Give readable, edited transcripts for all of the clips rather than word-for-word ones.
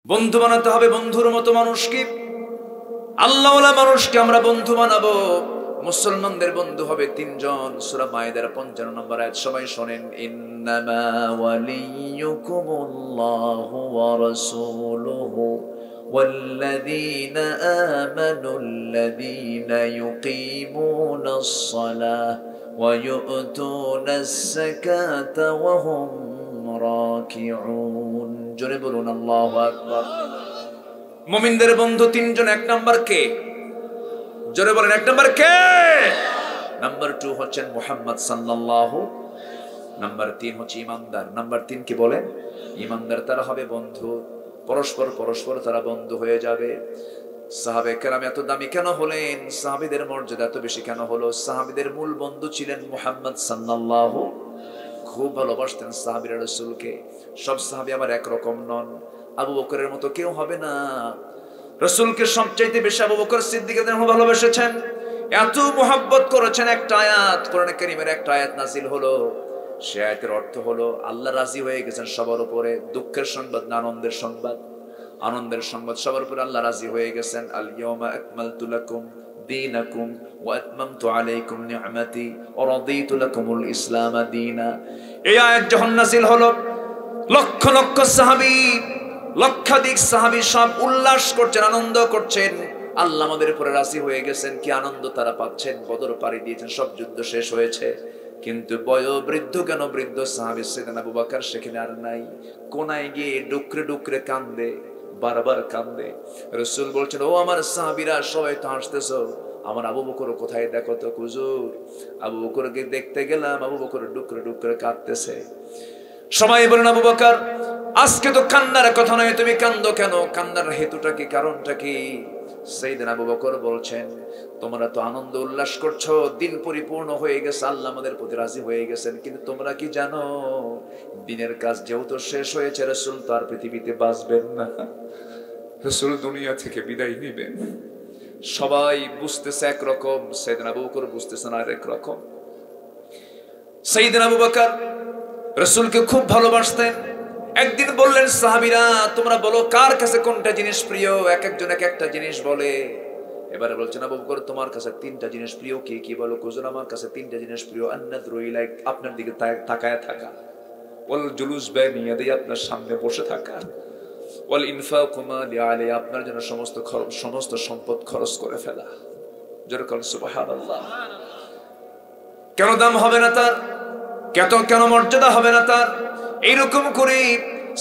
বন্ধু বানাতে হবে বন্ধুর মতো মানুষকে, আল্লাহওয়ালা মানুষকে আমরা বন্ধু বানাবো। মুসলমানদের বন্ধু হবে তিনজন। সূরা মায়েদার 55 নম্বর আয়াত সবাই শোনেন। ইন্নামা ওয়ালিয়ুকুমুল্লাহু ওয়া রাসূলুহু ওয়াল্লাযীনা আমানুল্লাযীনা ইউকিমুনাস সালাহ ওয়া ইউতুনাস যাকাতা ওয়া হুম রাকিউন। জোরে বলুন আল্লাহু আকবার। মুমিনদের বন্ধু তিনজন। এক নাম্বার কে? জোরে বলেন, এক নাম্বার কে? নাম্বার 2 হচ্ছেন মুহাম্মদ সাল্লাল্লাহু। নাম্বার 3 হচ্ছে ইমানদার। নাম্বার 3 কি বলেন? ইমানদার। তারা হবে বন্ধু, পরস্পর তারা বন্ধু হয়ে যাবে। সাহাবে কেরাম এত দামি কেন হলেন? সাহাবীদের মর্যাদা এত বেশি কেন হলো? সাহাবীদের মূল বন্ধু ছিলেন মুহাম্মদ সাল্লাল্লাহু। খুব ভালোবাসতেন সাহাবীরা রাসূলকে। সব সাহাবী আবার একরকম নন। আবু বকরের মতো কেউ হবে না। রাসূলকে সবচাইতে বেশি আবু বকর সিদ্দিক রাদিয়াল্লাহু ভালোবেসেছেন, এত মুহাব্বত করেছেন। একটা আয়াত কোরআনে কারীমের একটা আয়াত নাযিল হলো, সে আয়াতের অর্থ হলো আল্লাহ রাজি হয়ে গেছেন সবার উপরে। দুঃখের সংবাদ না আনন্দের সংবাদ? আনন্দের সংবাদ। সবার উপরে আল্লাহ রাজি হয়ে গেছেন। আল ইয়াউমা আকমালতু লাকুম দীনাকুম ওয়া আতমামতু আলাইকুম নি'মাতি ওয়া রাদিতু লাকুমুল ইসলাম দীনা। এই আয়াত যখন নাযিল হলো, লক্ষ লক্ষ সাহাবী, লক্ষাধিক সাহাবী সব উল্লাস করছেন, আনন্দ করছেন। আল্লাহ আমাদের উপরে রাজি হয়ে গেছেন। কি আনন্দ তারা পাচ্ছেন! বদর পাড়ি দিয়েছেন, সব যুদ্ধ শেষ হয়েছে। কিন্তু বৃদ্ধ কেন? বৃদ্ধ সাহাবী সাইয়েদনা আবু বকর সেখানে আর নাই। কোনায় গিয়ে ডুকরে ডুকরে কান্দে, বারবার কান্দে। রাসূল বলছেন, ও আমার সাহাবীরা, সবাই তো হাসতেছো, আমার আবু বকর কোথায়? দেখো তো হুজুর। আবু বকরকে দেখতে গেলাম, আবু বকর ডুকরে ডুকরে কাঁদতেছে। সবাই বলেন, আবু বকর আজকে তো কান্নার কথা নয়, তুমি কান্দো কেন? কান্নার হেতুটা কি, কারণটা কি? সাইয়েদনা আবু বকর বলছেন, তোমরা তো আনন্দ উল্লাস করছো, দিন পরিপূর্ণ হয়ে গেছে, আল্লাহ আমাদের প্রতি রাজি হয়ে গেছেন। কিন্তু তোমরা কি জানো, দিনের কাজ যেহেতু শেষ হয়েছে, রাসূল তো আর পৃথিবীতে বাঁচবেন না, রাসূল দুনিয়া থেকে বিদায় নেবেন। সবাই বুঝতেছে একরকম, সাইয়েদনা আবু বকর বুঝতেছেন আর একরকম। সাইয়েদনা আবু বকর রাসূলকে খুব ভালোবাসতেন। একদিন বললেন, সাহাবীরা তোমরা বলো কার কাছে কোনটা জিনিস প্রিয়? এক একজন এক একটা জিনিস বলে। এবারে বলছেন, আবু বকর তোমার কাছে 3টা জিনিস প্রিয়। কি কি বলো? হুজুর আমার কাছে 3টা জিনিস প্রিয়। আন-নাযরু ইলাইক, আপনার দিকে তাকায় থাকা। ওয়াল জুলুস বাইনা ইয়াদাই, আপনার সামনে বসে থাকা। ওয়াল ইনফাকু মা লিআলি, আপনার জন্য সমস্ত সম্পদ খরচ করে ফেলা। জোরে বলেন সুবহানাল্লাহ। কেন দাম হবে না তার? কেন মর্যাদা হবে না তার? এইরকম করে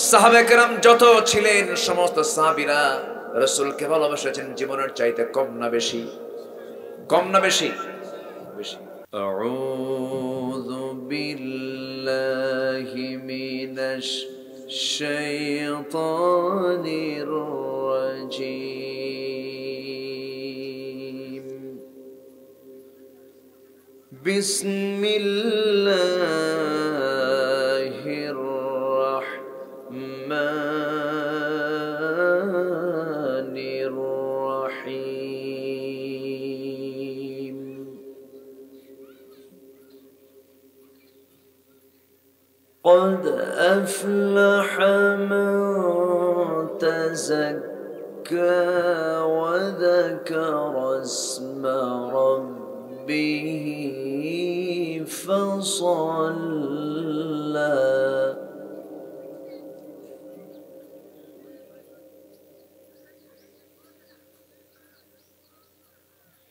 সাহাবে কেরাম যত ছিলেন, সমস্ত সাহাবীরা রাসূলকে ভালোবেসেছেন জীবনের চাইতে কম না বেশি? কম না বেশি? বেশি। আউযু বিল্লাহি মিনাশ শাইতানির রাজীম। বিসমিল্লাহির রাহমানির রাহিম। قد أفلح من تزكى وذكر اسم ربه فصلى.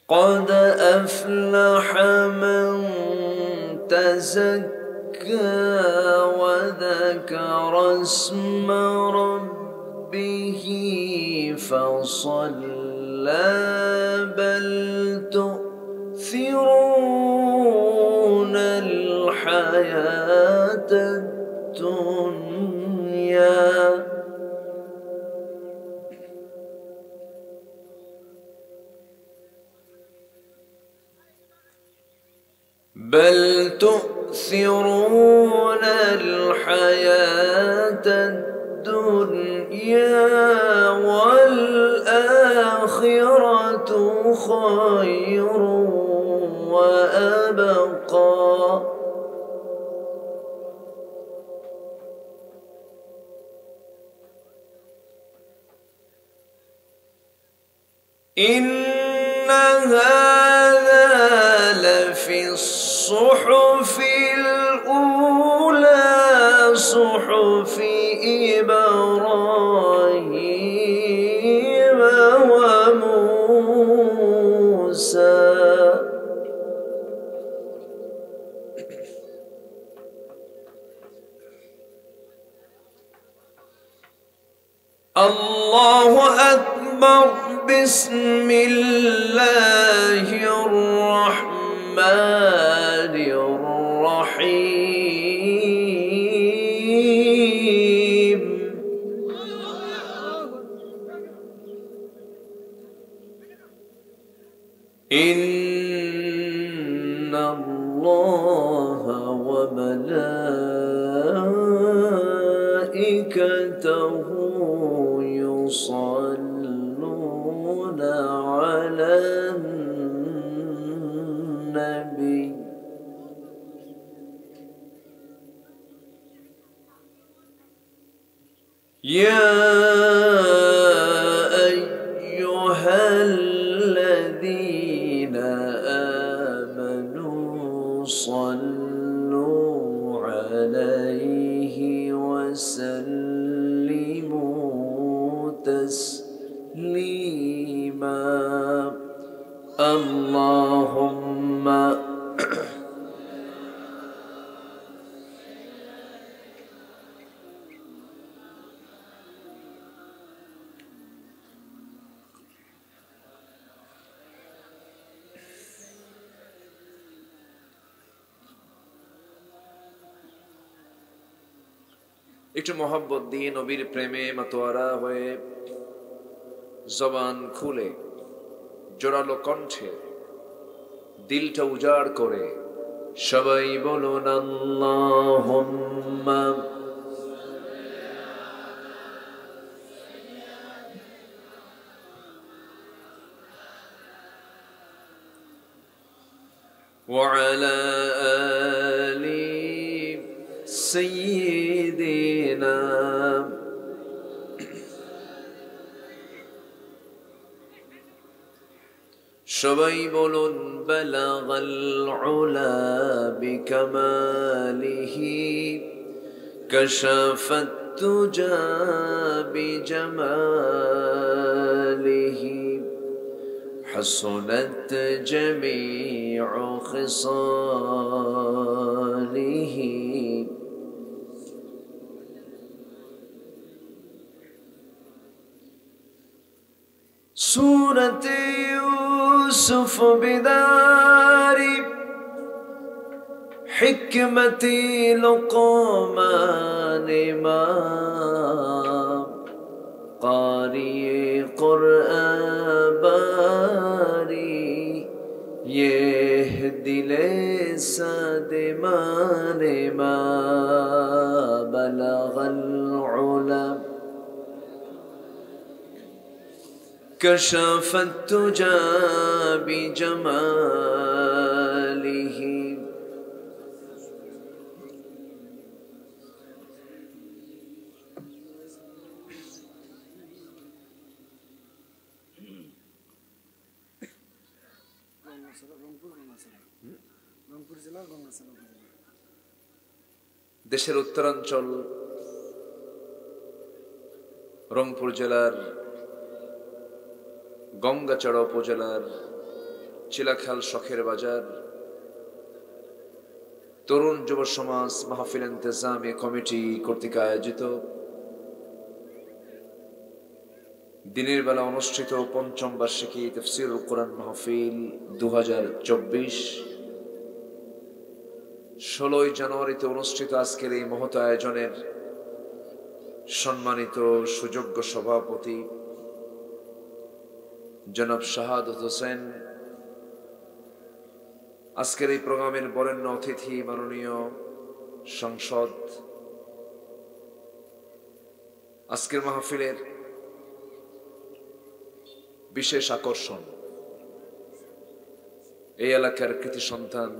قد أفلح من تزكى وذكر اسم ربه فصلى. بل تؤثرون الحياة الدنيا بل تؤثرون الحياة الدنيا والآخرة خير وأبقى. إن هذا لفي الصحف الأولى صحف إبراهيم وموسى. الله أكبر. بسم الله الرحمن الرحيم. إن الله وملائكته يصلون على النبي. يا أيها الذين آمنوا صلوا عليه وسلموا تسليما. اللهم একটু মোহাব্বত দিয়ে নবীর প্রেমে মাতোয়ারা হয়ে জবান খুলে জোরালো কণ্ঠে দিলটা উজাড় করে সবাই বলুন আল্লাহুম্মা ওয়া আলা আলি সাইয়্যিদিনা। সবাই বলুন বালাগাল উলা বিকামালিহি কাশাফাত তুজা বিজামালিহি হাসনাত জামিউ খিসালিহি। سورة يوسف بدار حكمة لقمان ما قارئ قرآن باري يهدي لساد مان ما بلغ العلا كشف التجى بجماله দেশের উত্তরাঞ্চল রংপুর জেলার গঙ্গাচড়া উপজেলার চিলাখাল শখের বাজার তরুণ যুব সমাজ মাহফিল ইন্তেজামি কমিটি কর্তৃক আয়োজিত দিনের বেলা অনুষ্ঠিত পঞ্চম বার্ষিকী তাফসীরুল কোরআন মাহফিল 2024 16 জানুয়ারিতে অনুষ্ঠিত আজকের এই মহৎ আয়োজনের সম্মানিত সুযোগ্য সভাপতি জনাব শাহাদত হোসেন, আজকের এই প্রোগ্রামের বরেণ্য অতিথি মাননীয় সংসদ, আজকের মাহফিলের বিশেষ আকর্ষণ এই এলাকার কৃতি সন্তান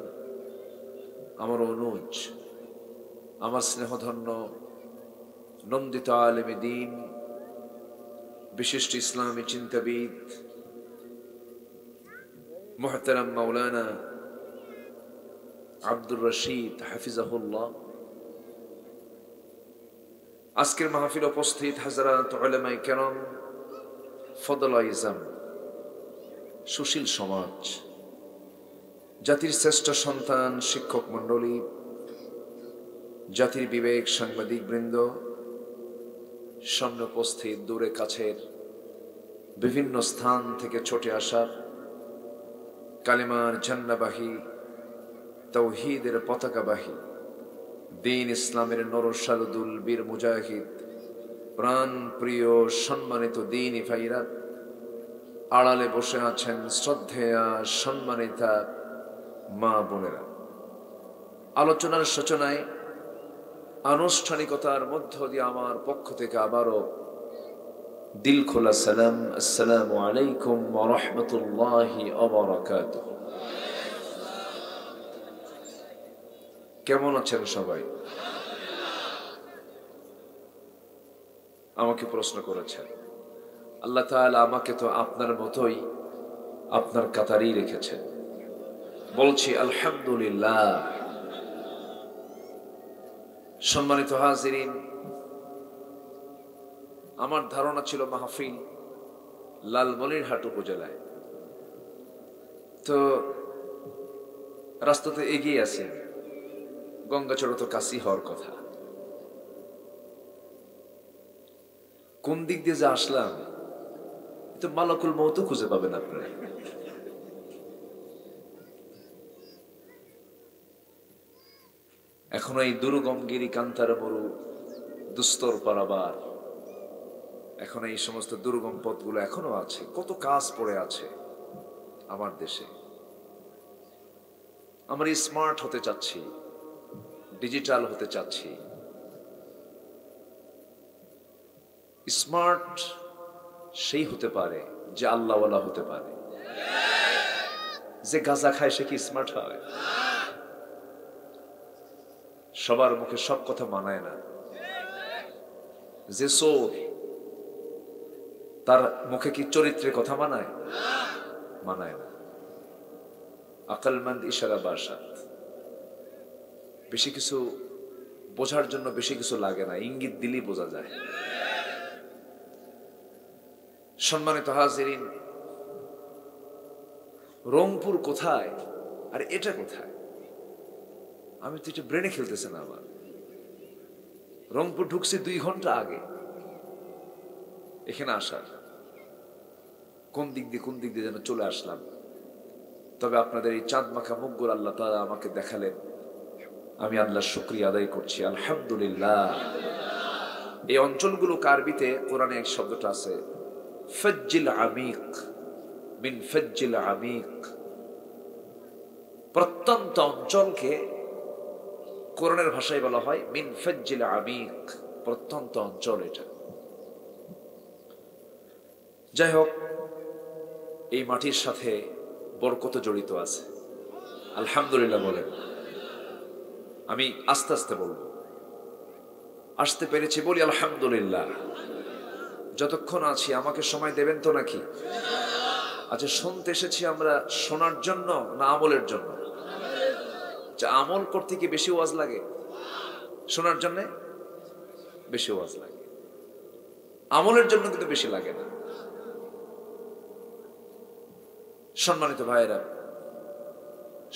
আমার অনুজ, আমার স্নেহধন্য নন্দিত আলেমে দ্বীন, বিশিষ্ট ইসলামী চিন্তাবিদ, মুহতারাম মাওলানা আব্দুর রশিদ হাফিজাহুল্লাহ, আজকের মাহফিল উপস্থিত হযরত উলামায়ে কেরাম, ফদলায়ে ইজম, সুশীল সমাজ, জাতির শ্রেষ্ঠ সন্তান, শিক্ষক মণ্ডলী, জাতির বিবেক, সাংবাদিক বৃন্দ, সামনে উপস্থিত, দূরে কাছের বিভিন্ন স্থান থেকে ছুটে আসা কালিমার ঝান্ডাবাহী, তাওহীদের পতাকাবাহী, দ্বীন ইসলামের নরসারদুল বীর মুজাহিদ, প্রাণ প্রিয় সম্মানিত দ্বীনী ভাইরা, আড়ালে বসে আছেন শ্রদ্ধেয়া সম্মানিতা মা বোনেরা। আলোচনার সূচনায় আনুষ্ঠানিকতার মধ্য দিয়ে আমার পক্ষ থেকে আবারও দিল খোলা সালাম, আসসালামু আলাইকুম ওয়া রাহমাতুল্লাহি ওয়া বারাকাতুহু। কেমন আছেন সবাই? আমাকে প্রশ্ন করেছেন। আল্লাহ তাআলা আমাকে তো আপনার মতোই আপনার কাতারেই রেখেছেন। বলছি আলহামদুলিল্লাহ। সম্মানিত হাজিরিন, আমার ধারণা ছিল মাহফিল লালমনিরহাট উপজেলায়, তো রাস্তাতে এগিয়ে আছে, গঙ্গাচড়া তো কাছেই হওয়ার কথা। কোন দিক দিয়ে যে আসলাম, তো মালাকুল মউতও খুঁজে পাবেন আপনারা। এখনো এই দুর্গম গিরি কান্তার মরু দুস্তর পারাবার, এখন এই সমস্ত দুর্গম পথগুলো এখনো আছে। কত কাজ পড়ে আছে আমার দেশে। আমরা স্মার্ট হতে চাচ্ছি, ডিজিটাল হতে চাচ্ছি। স্মার্ট সেই হতে পারে যে আল্লাহওয়ালা হতে পারে। যে গাঁজা খায় সে কি স্মার্ট হয়? সবার মুখে সব কথা মানায় না। যে চোর, তার মুখে কি চরিত্রের কথা মানায়? মানায় না। আকলমন্দ ইশারা বাসাত। বেশি কিছু বোঝার জন্য বেশি কিছু লাগে না, ইঙ্গিত দিলেই বোঝা যায়। সম্মানিত হাজিরিন, রংপুর কোথায় আর এটা কোথায়? আমি তো এটা ব্রেনে খেলতেছে না আমার। রংপুর ঢুকছি 2 ঘন্টা আগে এখানে আসার। কোন দিক দিয়ে যেন চলে আসলাম। তবে আপনাদের এই চাঁদ মাখা মুখগুলো আল্লাহ তাআলা আমাকে দেখালেন, আমি আল্লাহর শুকরিয়া আদায় করছি, আলহামদুলিল্লাহ। এই অঞ্চলগুলো আরবিতে কোরআনে এক শব্দটা আছে, ফজ্জিল আমিক, মিন ফজ্জিল আমিক। প্রত্যন্ত অঞ্চলকে কোরআনের ভাষায় বলা হয় মিন ফজ্জিল আমিক, প্রত্যন্ত অঞ্চল। এটা যাই হোক, এই মাটির সাথে বরকত জড়িত আছে, আলহামদুলিল্লাহ বলেন। আমি আস্তে আস্তে বলবো, আসতে পেরেছি বলি আলহামদুলিল্লাহ। যতক্ষণ আছি আমাকে সময় দেবেন তো নাকি? আচ্ছা, শুনতে এসেছি আমরা শোনার জন্য না আমলের জন্য? আমল করতে কি বেশি ওয়াজ লাগে? শোনার জন্য বেশি ওয়াজ লাগে, আমলের জন্য কিন্তু বেশি লাগে না। সম্মানিত ভাইয়েরা,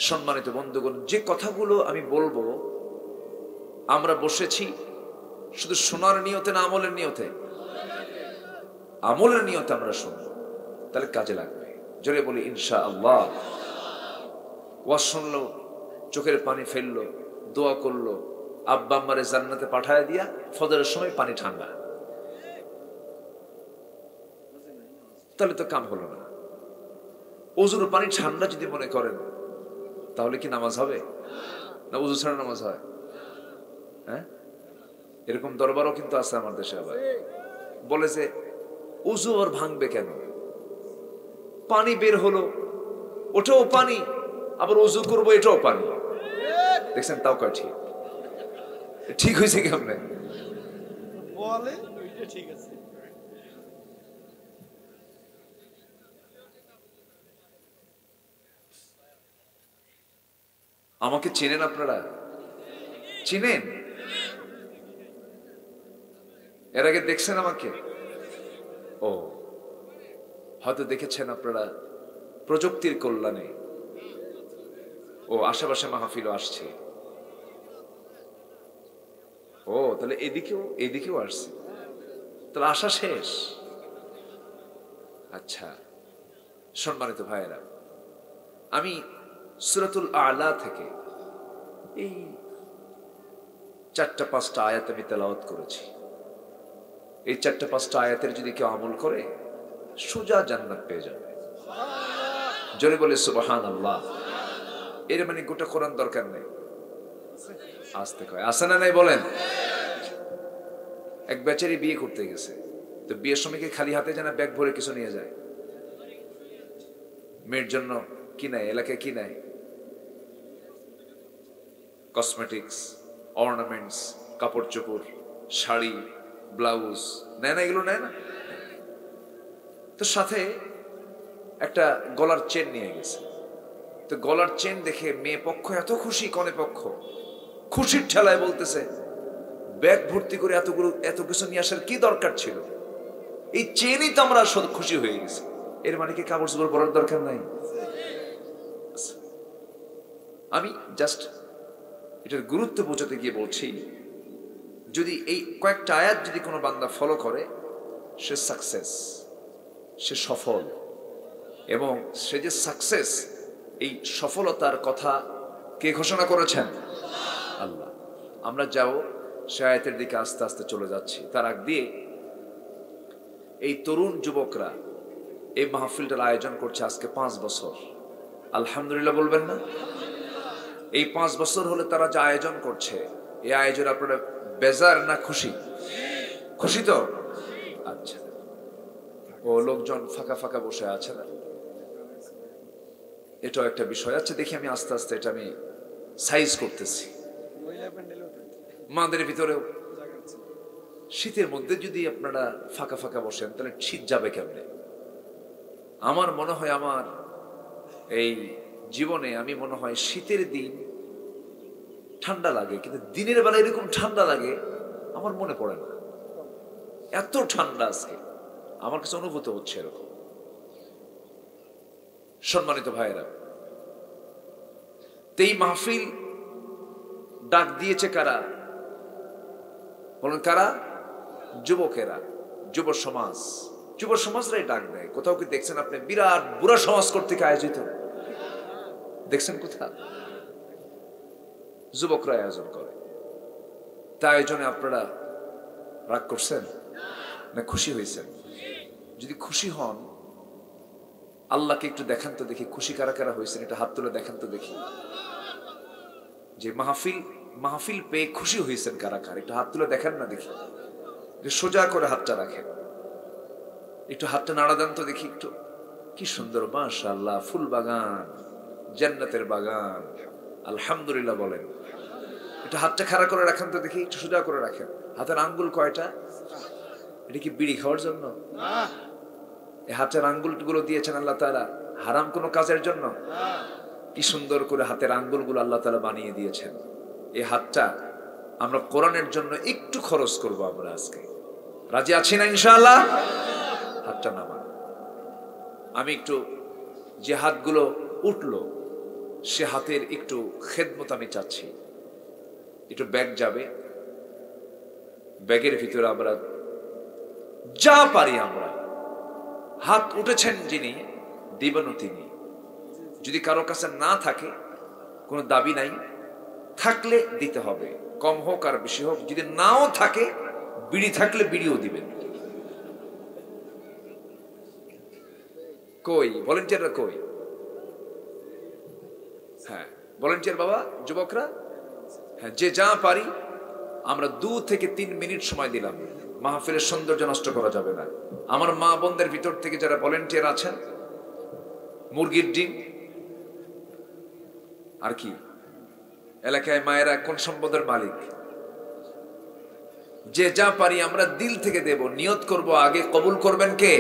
সম্মানিত বন্ধুগণ, যে কথাগুলো আমি বলবো, আমরা বসেছি শুধু শোনার নিয়তে না আমলের নিয়তে? আমলের নিয়তে আমরা শুনবো, তাহলে কাজে লাগবে। জোরে বলি ইনশাআল্লাহ। ওয়াজ শুনলো, চোখের পানি ফেললো, দোয়া করলো, আব্বা আম্মারে জান্নাতে পাঠায় দিয়া ফজরের সময় পানি ঠান্ডা, তাহলে তো কাম হলো না। ওযুর পানি ঠান্ডা যদি মনে করেন, তাহলে কি নামাজ হবে? না ওযু ছাড়া নামাজ হয়? হ্যাঁ, এরকম দরবারও কিন্তু আছে আমার দেশে। আবার বলে যে ওযু আর ভাঙবে কেন? পানি বের হলো, ওটাও পানি, আবার ওযু করবো, এটাও পানি। দেখছেন, তাও কয় ঠিক। ঠিক হয়েছে কেমনে? বলে ঠিক আছে। আমাকে চেনেন আপনারা? চিনেন? এর আগে দেখছেন আমাকে? ও, হয়তো দেখেছেন আপনারা প্রযুক্তির কল্যাণে। ও, আশেপাশে মাহফিলও আসছে। ও, তাহলে এদিকেও আসছে, তাহলে আসা শেষ। আচ্ছা, সম্মানিত ভাইয়েরা, আমি সূরাতুল আ'লা থেকে এই 4-5টা আয়াত আমি তেলাওয়াত করেছি। এই 4-5টা আয়াতের যদি কেউ আমল করে সোজা জান্নাত পেয়ে যাবে। জোরে বলে সুবহানাল্লাহ। এর মানে গোটা কোরআন দরকার নেই। আস্তে কয়, আছে না নাই বলেন? এক বেচারি বিয়ে করতে গেছে, তো বিয়ের সময় কি খালি হাতে জানা ব্যাগ ভরে কিছু নিয়ে যায়? মেয়ের জন্য কি নেয়? এলাকায় কি নেয়? কসমেটিক্স, অর্নামেন্টস, কাপড় চোপড়, শাড়ি, ব্লাউজ নেয় না? এগুলো নেয় না? তো সাথে একটা গলার চেন নিয়ে গেছে। তো গলার চেন দেখে মেয়ে পক্ষ এত খুশি, কনে পক্ষ খুশির ঠেলায় বলতেছে, ব্যাগ ভর্তি করে এত কিছু নিয়ে আসার কি দরকার ছিল? এই চেনই তো আমরা খুশি হয়ে গেছি। এর মানে কি কাপড় চোপড় পরার দরকার নাই? আমি জাস্ট এটার গুরুত্ব বোঝাতে গিয়ে বলছি, যদি এই কয়েকটা আয়াত যদি কোনো বান্দা ফলো করে, সে সাকসেস, সে সফল। এবং সে যে সাকসেস, এই সফলতার কথা কে ঘোষণা করেছেন? আল্লাহ। আমরা যাও সে আয়াতের দিকে আস্তে আস্তে চলে যাচ্ছি। তার আগ দিয়ে এই তরুণ যুবকরা এই মাহফিলটার আয়োজন করছে আজকে 5 বছর। আলহামদুলিল্লাহ বলবেন না? এই 5 বছর হলে তারা যে আয়োজন করছে, এই আয়োজন আপনারা বেজার না খুশি? খুশি তো? আচ্ছা। ও, লোকজন ফাঁকা ফাঁকা বসে আছে না, এটাও একটা বিষয়। আচ্ছা, দেখি আমি আস্তে আস্তে এটা আমি সাইজ করতেছি। মাদের ভিতরেও শীতের মধ্যে যদি আপনারা ফাঁকা ফাঁকা বসেন, তাহলে শীত যাবে কেমনে? আমার মনে হয় আমার এই জীবনে আমি মনে হয় শীতের দিন ঠান্ডা লাগে, কিন্তু দিনের বেলা এরকম ঠান্ডা লাগে আমার মনে পড়ে না। এত ঠান্ডা আজকে আমার কাছে অনুভূত হচ্ছে এরকম। সম্মানিত ভাইয়েরা, এই মাহফিল ডাক দিয়েছে কারা? বলুন কারা? যুবকেরা, যুব সমাজ। যুব সমাজরাই ডাক দেয়। কোথাও কি দেখছেন আপনি বিরাট বুড়া সমাজ কর্তৃক আয়োজিত? দেখছেন কোথাও? যুবকরা আয়োজন করে। তা আয়োজনে আপনারা রাগ করছেন না খুশি হয়েছেন? যদি খুশি হন, আল্লাহকে একটু দেখান তো দেখি খুশি কারা কারা হয়েছেন। এটা হাত তুলে দেখান তো দেখি, যে মাহফিল পেয়ে খুশি হয়েছেন কারা কারা, একটু হাত তুলে দেখান না দেখি। সোজা করে হাতটা রাখেন, একটু হাতটা নাড়া দেন তো দেখি একটু। কি সুন্দর, মাশাআল্লাহ, ফুল বাগান, জান্নাতের বাগান, আলহামদুলিল্লাহ বলেন। একটু হাতটা খাড়া করে রাখেন তো দেখি, একটু সোজা করে রাখেন। হাতের আঙ্গুল কয়টা? এটা কি বিড়ি খাওয়ার জন্য? এই হাতের আঙ্গুলগুলো দিয়েছেন আল্লাহ তাআলা হারাম কোনো কাজের জন্য? কি সুন্দর করে হাতের আঙ্গুলগুলো আল্লাহ তাআলা বানিয়ে দিয়েছেন। এই হাতটা আমরা কোরআনের জন্য একটু খরচ করব। আমরা আজকে রাজি আছি না ইনশাআল্লাহ? হাতটা নামান। আমি একটু যে হাতগুলো উঠলো সে হাতের একটু খেদমত আমি চাচ্ছি। একটু ব্যাগ যাবে, ব্যাগের ভিতরে আমরা যা পারি আমরা, হাত উঠেছেন যিনি দিবেন তিনি। যদি কারো কাছে না থাকে কোনো দাবি নাই, থাকলে দিতে হবে, কম হোক আর বেশি হোক। যদি নাও থাকে, বিড়ি থাকলে বিড়িও দিবেন। কই ভলেন্টিয়াররা কই? হ্যাঁ, ভলেন্টিয়ার বাবা, যুবকরা, হ্যাঁ, যে যা পারি আমরা 2 থেকে 3 মিনিট সময় দিলাম। মাহফিলের সৌন্দর্য নষ্ট করা যাবে না। আমার মা বোনদের ভিতর থেকে যারা ভলেন্টিয়ার আছেন, মুরগির ডিম আর কি, এলাকায় মায়েরা কোন সম্পদের মালিক, যে যা পারি আমরা দিল থেকে দেব, নিয়ত করব। আগে কবুল করবেন কে?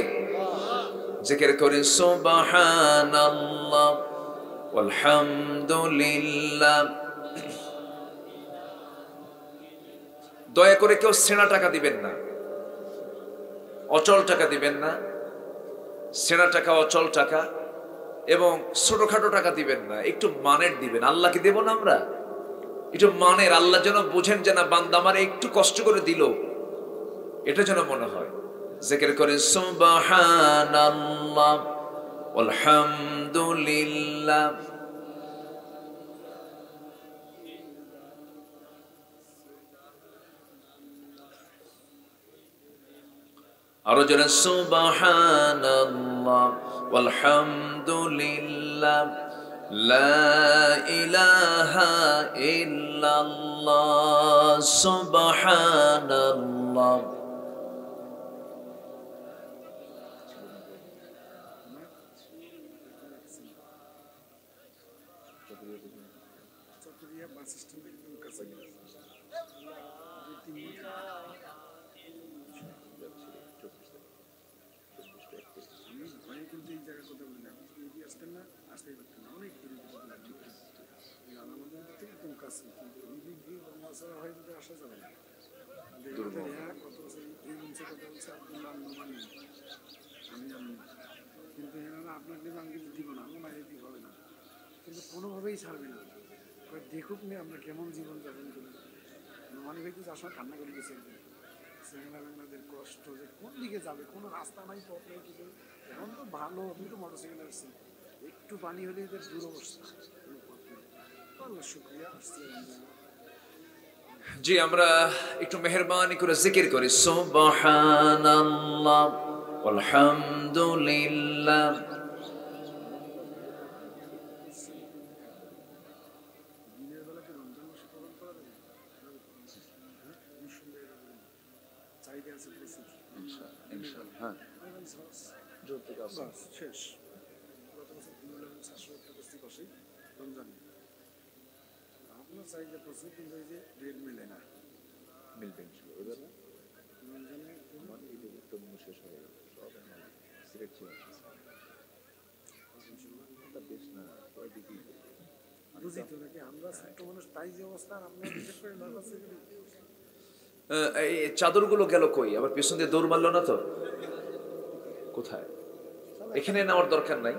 জিকির করি সুবহানাল্লাহ আলহামদুলিল্লাহ। দয়া করে কেউ সেনা টাকা দিবেন না, অচল টাকা দিবেন না। সেনা টাকা, অচল টাকা এবং ছোটখাটো টাকা দিবেন না, একটু মানের দিবেন। আল্লাহকে দেব না আমরা, একটু মানের। আল্লাহ যেন বুঝেন যে না, বান্দা আমার একটু কষ্ট করে দিল, এটা যেন মনে হয়। জিকির করে সুবহানাল্লাহ আলহামদুলিল্লাহ। আরো জোরে সুবহানাল্লাহ আলহামদুলিল্লাহ লা ইলাহা ইল্লাল্লাহ সুবহানাল্লাহ। কিন্তু কোনোভাবেই ছাড়বে না, দেখুক নি আমরা কেমন জীবন যাপন করি। মানে ভাই তো আসলে কান্না করে গেছে সেনাদের কষ্ট, যে কোন দিকে যাবে, কোনো রাস্তা নাই, পথ নাই কিছু। এখন তো ভালো, আমি তো মোটরসাইকেল আসছি, একটু পানি হলে এদের দুরবস্থা, কোনো পথ নেই। আল্লাহ শুকরিয়া আসছে। জি, আমরা একটু মেহেরবানি করে জিকির করি সুবহানাল্লাহ আলহামদুলিল্লাহ। শেষ গত বছর 700 বসে রমজানে আপনার চাইলে প্রচুর, কিন্তু এই যে রেট মেলে না, মিলবেন এবার রমজানে শেষ হয়ে গেল সব সিলেট ছিল বেশ না বুঝি তো নাকি আমরা ছোট্ট মানুষ, তাই যে অবস্থা। আমরা বিশেষ করে এই চাদরগুলো গেল কই? আবার পেছন দিয়ে দৌড় মারলো না তো? কোথায়? এখানে নেওয়ার দরকার নাই,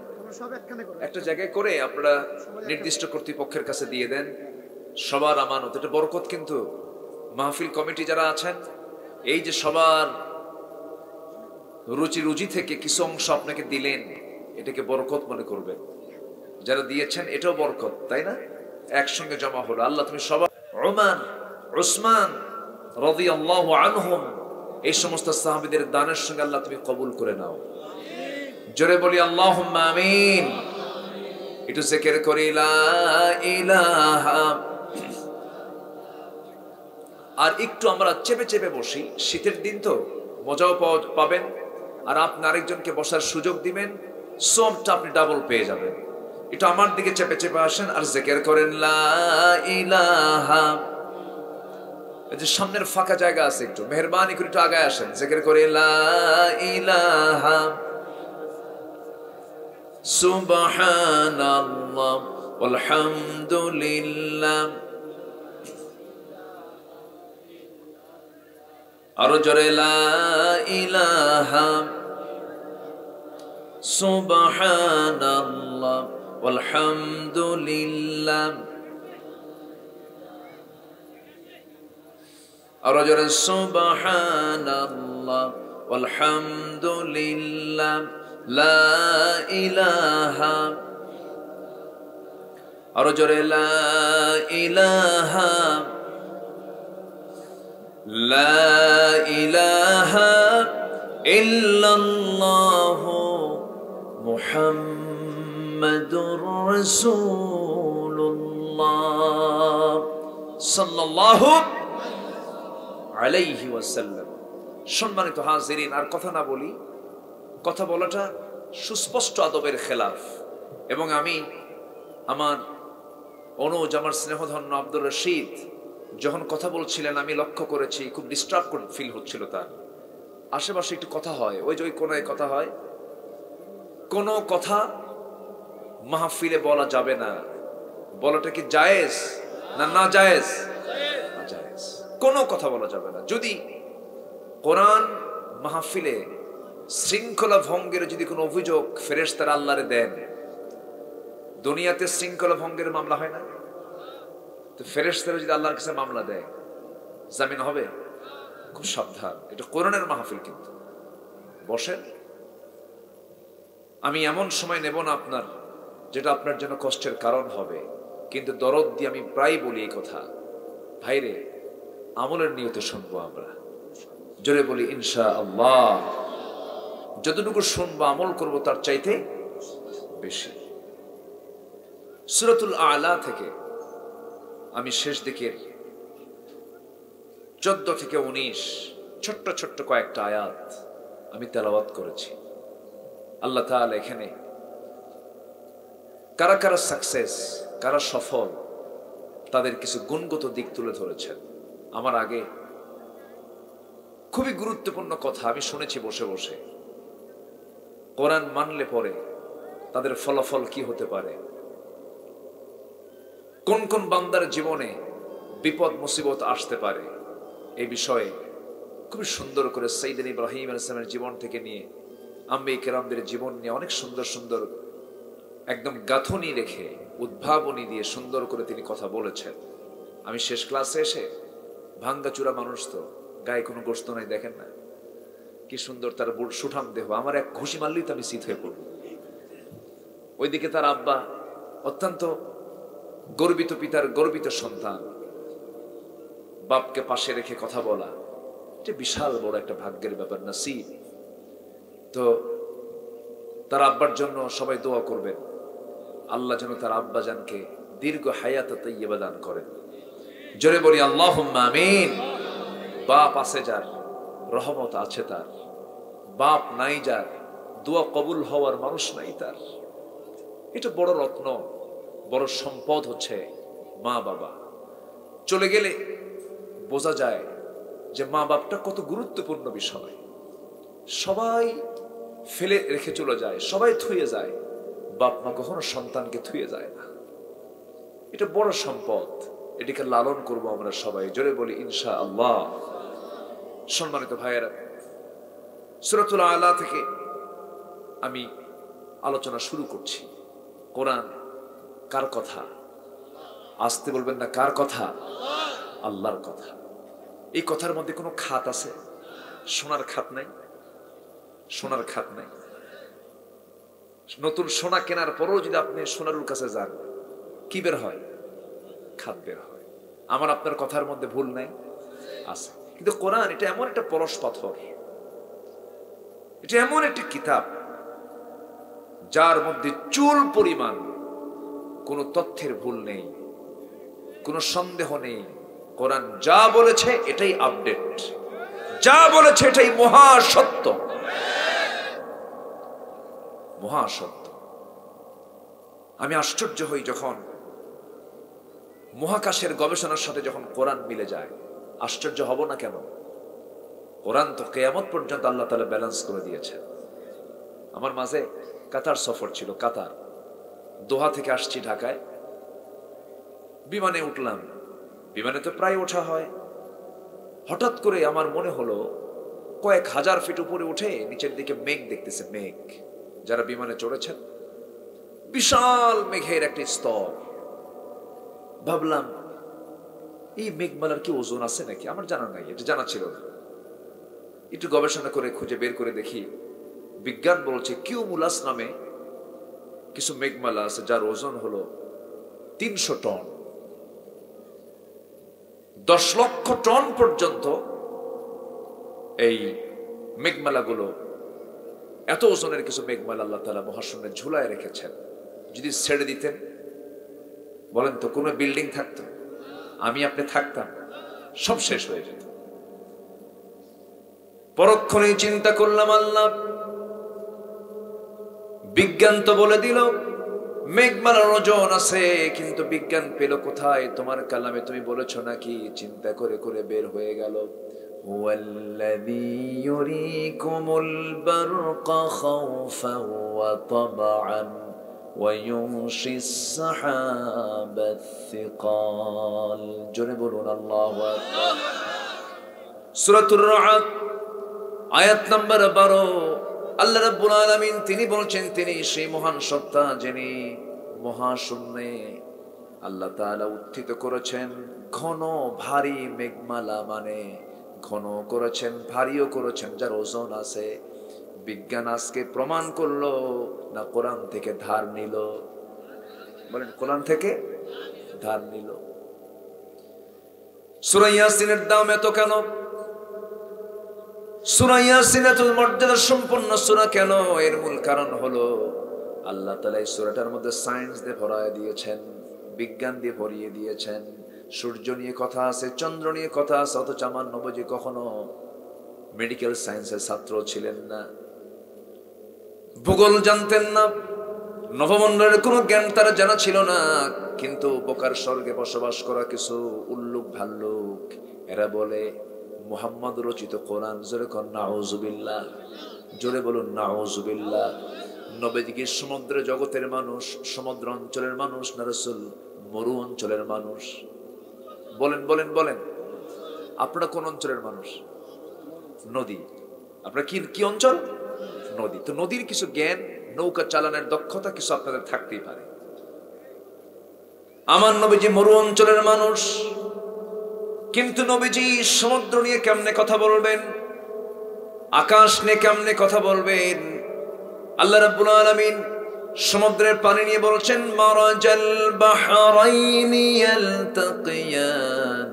একটা জায়গায় করে আপনারা নির্দিষ্ট কর্তৃপক্ষের কাছে দিয়ে দেন। সবার আমানত, এটা বরকত। কিন্তু মাহফিল কমিটি যারা আছেন, এই যে সবার রুচি থেকে কিছু অংশ আপনাকে দিলেন, এটাকে বরকত মনে করবেন। যারা দিয়েছেন এটাও বরকত, তাই না? একসঙ্গে জমা হলো। আল্লাহ তুমি সবার, ওমান, উসমান রাদিয়াল্লাহু আনহুম, এই সমস্ত সাহাবীদের দানের সঙ্গে আল্লাহ তুমি কবুল করে নাও। জোরে বলি আল্লাহুম্মা আমিন। একটু জিকির করি লা ইলাহা। আর একটু আমরা চেপে চেপে বসি, শীতের দিন তো মজাও পাবেন, আর আপনি আরেকজনকে বসার সুযোগ দিবেন, সবটা আপনি ডাবল পেয়ে যাবেন। একটু আমার দিকে চেপে চেপে আসেন আর জিকির করেন লা ইলাহা। এই যে সামনের ফাঁকা জায়গা আছে, একটু মেহেরবানি করে একটু আগায় আসেন, জিকির করে লা ইলাহা সুবহানাল্লাহ আলহামদুলিল্লাহ। আরো জোরে লা ইলাহা সুবহানাল্লাহ আলহামদুলিল্লাহ। আরো জোরে সুবহানাল্লাহ আলহামদুলিল্লাহ লা ইলাহা। আরো জোরে লা ইলাহা লা ইলাহা ইল্লাল্লাহু মুহাম্মাদুর রাসূলুল্লাহ সাল্লাল্লাহু আলাইহি ওয়াসাল্লাম। সম্মানিত হাজিরিন, আর কথা না বলি, কথা বলাটা সুস্পষ্ট আদবের খেলাফ। এবং আমি আমার অনুজ, আমার স্নেহধন্য আব্দুর রশিদ যখন কথা বলছিলেন, আমি লক্ষ্য করেছি খুব ডিস্টার্ব ফিল হচ্ছিল তার। আশেপাশে একটু কথা হয়, ওই যে ওই কোনায় কথা হয়, কোনো কথা মাহফিলে বলা যাবে না, বলাটা কি জায়েজ না না জায়েজ? না জায়েজ, কোনো কথা বলা যাবে না। যদি কোরআন মাহফিলে শৃঙ্খলা ভঙ্গের যদি কোনো অভিযোগ ফেরেশতারা আল্লাহরে দেন, দুনিয়াতে শৃঙ্খলা ভঙ্গের মামলা হয় না, তো ফেরেশতারা যদি আল্লাহর কাছে মামলা দেয় জামিন হবে? খুব সাবধান, এটা কোরআনের মাহফিল। কিন্তু বসেন, আমি এমন সময় নেব না আপনার যেটা আপনার জন্য কষ্টের কারণ হবে, কিন্তু দরদ দিয়ে আমি প্রায় বলি এই কথা, ভাইরে আমলের নিয়তে শুনবো আমরা, জোরে বলি ইনশাআল্লাহ। যতটুকু শুনবো আমল করব তার চাইতে বেশি। সূরাতুল আলা থেকে আমি শেষ দিকের 14 থেকে 19 ছোট্ট ছোট্ট কয়েকটা আয়াত আমি তেলাওয়াত করেছি। আল্লাহ তাআলা এখানে কারা কারা সাকসেস, কারা সফল, তাদের কিছু গুণগত দিক তুলে ধরেছেন। আমার আগে খুবই গুরুত্বপূর্ণ কথা আমি শুনেছি বসে বসে, কোরআন মানলে পরে তাদের ফলাফল কি হতে পারে, কোন কোন বান্দার জীবনে বিপদ মুসিবত আসতে পারে, এই বিষয়ে খুবই সুন্দর করে সাইয়েদনা ইব্রাহিম আলাইহিস সালামের জীবন থেকে নিয়ে আম্বিয়া কেরামদের জীবন নিয়ে অনেক সুন্দর সুন্দর একদম গাঁথনি রেখে উদ্ভাবনী দিয়ে সুন্দর করে তিনি কথা বলেছেন। আমি শেষ ক্লাসে এসে, ভাঙ্গাচুরা মানুষ তো, গায়ে কোনো গোশত নাই, দেখেন না কি সুন্দর তার সুঠাম দেহ, আমার এক ঘুষি মারলেই তো আমি শীত হয়ে পড়ব। ওইদিকে তার আব্বা অত্যন্ত গর্বিত পিতার গর্বিত সন্তান, বাপকে পাশে রেখে কথা বলা, এটা বিশাল বড় একটা ভাগ্যের ব্যাপার, নসিব। তো তার আব্বার জন্য সবাই দোয়া করবেন, আল্লাহ যেন তার আব্বা জানকে দীর্ঘ হায়াত তাইয়্যিবা দান করেন। জোরে বলি আল্লাহুম্মা আমিন। বাপ আছে যার, রহমত আছে তার, বাপ নাই যার, দোয়া কবুল হওয়ার মানুষ নাই তার। এটা বড় রত্ন, বড় সম্পদ হচ্ছে মা বাবা। চলে গেলে বোঝা যায় যে মা বাপটা কত গুরুত্বপূর্ণ বিষয়। সবাই ফেলে রেখে চলে যায়, সবাই থুয়ে যায়, বাপ মা কখনো সন্তানকে থুয়ে যায় না। এটা বড় সম্পদ, এটিকে লালন করবো আমরা সবাই, জোরে বলি ইনশাআল্লাহ। সম্মানিত ভাইয়েরা, সূরাতুল আলা থেকে আমি আলোচনা শুরু করছি। কোরআন কার কথা? আসতে বলবেন না, কার কথা? আল্লাহর কথা। এই কথার মধ্যে কোনো খাত আছে? সোনার খাত নাই, সোনার খাত নাই। নতুন সোনা কেনার পরেও যদি আপনি সোনারুর কাছে যান, কি বের হয়? খাত বের হয়। আমার আপনার কথার মধ্যে ভুল নাই, আছে। কিন্তু কোরআন এটা এমন একটা পরশ পাথর, এটা এমন একটি কিতাব যার মধ্যে চুল পরিমাণ কোনো তথ্যের ভুল নেই, কোনো সন্দেহ নেই। কোরআন যা বলেছে এটাই আপডেট, যা বলেছে এটাই মহাসত্য, মহাসত্য। আমি আশ্চর্য হই যখন মহাকাশের গবেষণার সাথে যখন কোরআন মিলে যায়। আশ্চর্য হব না কেন? কোরআন তো কিয়ামত পর্যন্ত আল্লাহ তাআলা ব্যালেন্স করে দিয়েছেন। আমার মাঝে কাতার সফর ছিল, কাতার, দোহা থেকে আসছি ঢাকায়, বিমানে উঠলাম। বিমানে তো প্রায় ওঠা হয়। হঠাৎ করে আমার মনে হলো কয়েক হাজার ফিট উপরে উঠে নিচের দিকে মেঘ দেখতেছে, মেঘ। যারা বিমানে চড়েছেন, বিশাল মেঘের একটি স্তর। ভাবলাম এই মেঘমালার কি ওজন আছে নাকি? আমার জানা নাই, এটা জানা ছিল না। একটু গবেষণা করে খুঁজে বের করে দেখি, বিজ্ঞান বলছে কিউমুলাস নামে কিছু মেঘমালা আছে যার ওজন হলো 300 টন। 10 লক্ষ টন পর্যন্ত এই মেঘমালাগুলো, এত ওজনের কিছু মেঘমালা আল্লাহ তাআলা মহাশূন্যে ঝুলায় রেখেছেন। যদি ছেড়ে দিতেন, বলেন তো কোনো বিল্ডিং থাকতো? আমি আপনি থাকতাম? সব শেষ হয়ে যেত। পরক্ষণে চিন্তা করলাম, আল্লাহ বিজ্ঞান তো বলে দিল মেঘমালার ওজন আছে, কিন্তু বিজ্ঞান পেল কোথায়? তোমার কালামে তুমি বলেছো নাকি? চিন্তা করে করে বের হয়ে গেল, হুয়াল্লাযী ইউরীকুমুল বারকা খাওফান ওয়া তামআন ويغشي السحاب الثقال জোরে বলুন আল্লাহু আকবার। সূরাতুর রা'দ আয়াত নাম্বার 12। আল্লাহ রাব্বুল আলামিন তিনি বলছেন, তিনি সেই মহান সত্তা যিনি মহাশূন্যে আল্লাহ তাআলা উত্থিত করেছেন ঘন ভারী মেঘমালা, মানে ঘন করেছেন, ভারীও করেছেন, যার ওজন আছে। বিজ্ঞান আজকে প্রমাণ করলো না কোরআন থেকে ধার নিল? বলেন, কোরআন থেকে ধার নিল। সূরা ইয়াসিনের দাম এত কেন? সূরা ইয়াসিন এত মর্যাদা সম্পন্ন সূরা কেন? এর মূল কারণ হলো আল্লাহ তাআলা এই সূরাটার মধ্যে সায়েন্স দিয়ে ভরায় দিয়েছেন, বিজ্ঞান দিয়ে ভরিয়ে দিয়েছেন। সূর্য নিয়ে কথা আছে, চন্দ্র নিয়ে কথা আছে, অথচ আমার নবীজি কখনো মেডিকেল সায়েন্সের ছাত্র ছিলেন না, ভূগোল জানতেন না, নবমণ্ডলের কোনো জ্ঞান তার জানা ছিল না। কিন্তু বোকার স্বর্গে বসবাস করা কিছু উল্লুক ভাল্লুক, এরা বলে মুহাম্মদ রচিত কোরআন। জোরে কর নাউজুবিল্লাহ, জোরে বলুন নাউজুবিল্লাহ। নবীজি সমুদ্র জগতের মানুষ, সমুদ্র অঞ্চলের মানুষ না রাসূল মরু অঞ্চলের মানুষ? বলেন বলেন বলেন, আপনারা কোন অঞ্চলের মানুষ? নদী। আপনারা কি কি অঞ্চল? নদী। তো নদীর কিছু জ্ঞান, নৌকা চালানোর দক্ষতা কিছু আপনাদের থাকতেই পারে। আমার নবীজি মরু অঞ্চলের মানুষ, কিন্তু নবীজি সমুদ্র নিয়ে কেমনে কথা বলবেন, আকাশ নিয়ে কেমনে কথা বলবেন? আল্লাহ রাব্বুল আলামিন সমুদ্রের পানি নিয়ে বলছেন, মারাজাল বাহরাইনি ইয়ালতাকিয়ান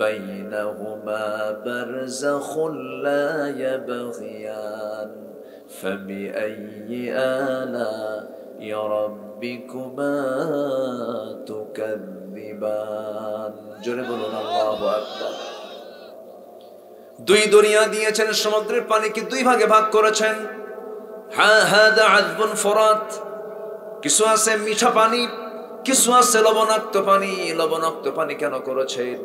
বাইনাহুমা বারযাখুন লা ইয়াবগিয়ান ফাবিআইয়ি আলা'i রাব্বিকুমা তুকাযযিবান। জোরে বলুন আল্লাহু আকবার। দুই দরিয়া দিয়েছেন, সমুদ্রের পানিকে দুই ভাগে ভাগ করেছেন। হাদা আযবুন ফুরাত, কিছু আছে মিঠা পানি, কিছু আছে লবণাক্ত পানি। লবণাক্ত পানি কেন করেছেন?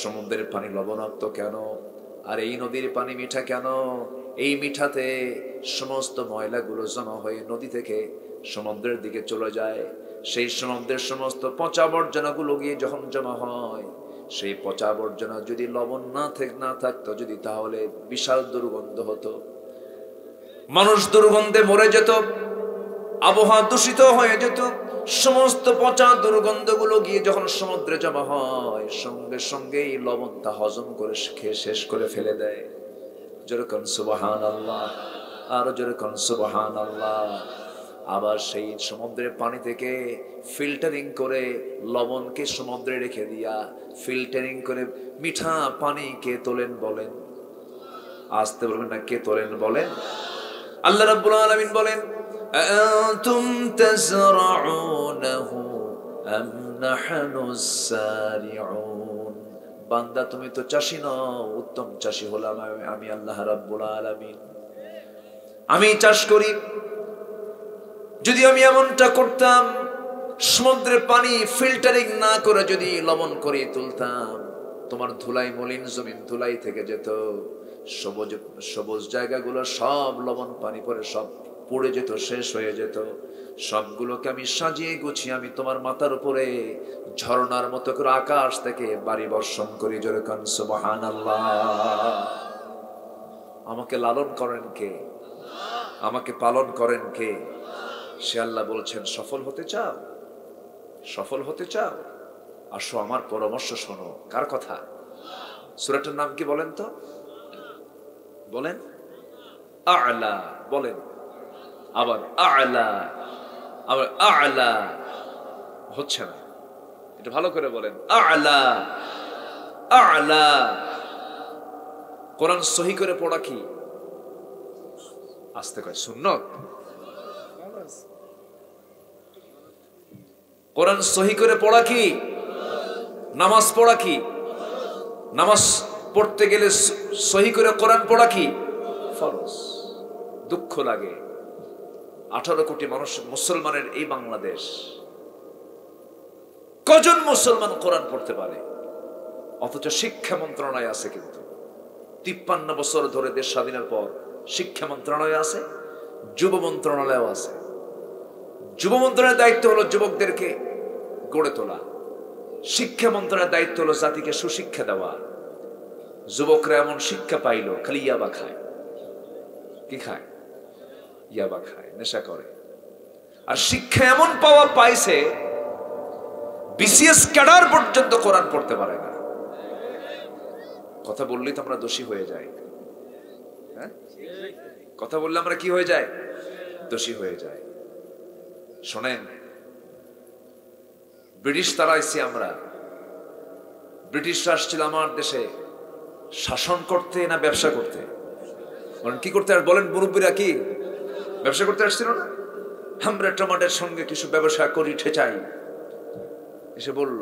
সমুদ্রের পানি লবণাক্ত কেন আর এই নদীর পানি মিঠা কেন? এই মিঠাতে সমস্ত ময়লাগুলো জমা হয়ে নদী থেকে সমুদ্রের দিকে চলে যায়। সেই সমুদ্রের সমস্ত পচা আবর্জনাগুলো গিয়ে যখন জমা হয়, সেই পচা আবর্জনা যদি লবণ না থাকতো যদি, তাহলে বিশাল দুর্গন্ধ হতো, মানুষ দুর্গন্ধে মরে যেত, আবহাওয়া দূষিত হয়ে যেত। সমস্ত পচা দুর্গন্ধগুলো গিয়ে যখন সমুদ্রে জমা হয়, সঙ্গে সঙ্গেই লবণ তা হজম করে খেয়ে শেষ করে ফেলে দেয়। জোরে কোন সুবহানাল্লাহ, আরো জোরে কোন সুবহানাল্লাহ। আবার সেই সমুদ্রের পানি থেকে ফিল্টারিং করে লবণকে সমুদ্রে রেখে দিয়া ফিল্টারিং করে মিঠা পানি কে তোলেন বলেন? আসতে বলবেন না, কে তোলেন বলেন? আল্লাহ রাব্বুল আলামিন বলেন, আনতুম তাজরাউনাহু আম নাহনুস সারিউন। বান্দা, তুমি তো চাষী নও, উত্তম চাষী হলাম আমি আল্লাহ রাব্বুল আলামিন। আমি চাষ করি। যদি আমি এমনটা করতাম, সমুদ্রের পানি ফিল্টারিং না করে যদি লবণ করে তুলতাম, তোমার ধুলাই মলিন জমিন ধুলাই থেকে যেত, সবুজ সবুজ জায়গাগুলো সব লবণ পানি পরে সব পড়ে যেত, শেষ হয়ে যেত। সবগুলোকে আমি সাজিয়ে গুছিয়ে আমি তোমার মাথার উপরে ঝর্ণার মতো করে আকাশ থেকে বাড়ি বর্ষণ করি। জোরে কান সুবহানাল্লাহ। আমাকে লালন করেন কে? আমাকে পালন করেন কে? সে আল্লাহ বলছেন, সফল হতে চাও? সফল হতে চাও? আসো আমার পরামর্শ শোনো। কার কথা? সূরাটার নাম কি বলেন তো? বলেন। আ'লা বলেন, আবার আ'লা, আবার আ'লা। হচ্ছে না, এটা ভালো করে বলেন। আ'লা আ'লা। কোরআন সহি করে পড়া কি? আস্তে কয় সুন্নাত। কোরআন সহি করে পড়া কি? নামাজ পড়া কি? নামাজ পড়তে গেলে সহি করে কোরআন পড়া কি? ফরজ। দুঃখ লাগে, 18 কোটি মানুষ মুসলমানের এই বাংলাদেশ, কজন মুসলমান কোরআন পড়তে পারে? অথচ শিক্ষা মন্ত্রণালয় আছে, কিন্তু 53 বছর ধরে দেশ স্বাধীনের পর শিক্ষা মন্ত্রণালয় আছে, যুব মন্ত্রণালয় আছে। যুব মন্ত্রণালয়ের দায়িত্ব হলো যুবকদেরকে গড়ে তোলা, শিক্ষা মন্ত্রণালয়ের দায়িত্ব হলো জাতিকে সুশিক্ষা দেওয়া। যুবকরা এমন শিক্ষা পাইল, খালি ইয়াবা খায়। কি খায়? ইয়াবা খায়, নেশা করে। আর শিক্ষা এমন পাইছে, বিসিএস ক্যাডার পর্যন্ত কোরআন পড়তে পারে না। কথা বললেই তো আমরা দোষী হয়ে যাই। হ্যাঁ, কথা বললে আমরা কি হয়ে যায়? দোষী হয়ে যায়। শোনেন, ব্রিটিশ তাড়াইছি আমরা। ব্রিটিশরা আসছিল আমার দেশে শাসন করতে না ব্যবসা করতে? বলেন কি করতে? আর বলেন মুরব্বীরা, কি ব্যবসা করতে আসছিল না? আমরা টমাটের সঙ্গে কিছু ব্যবসা করি ঠেচাই। এসে বলল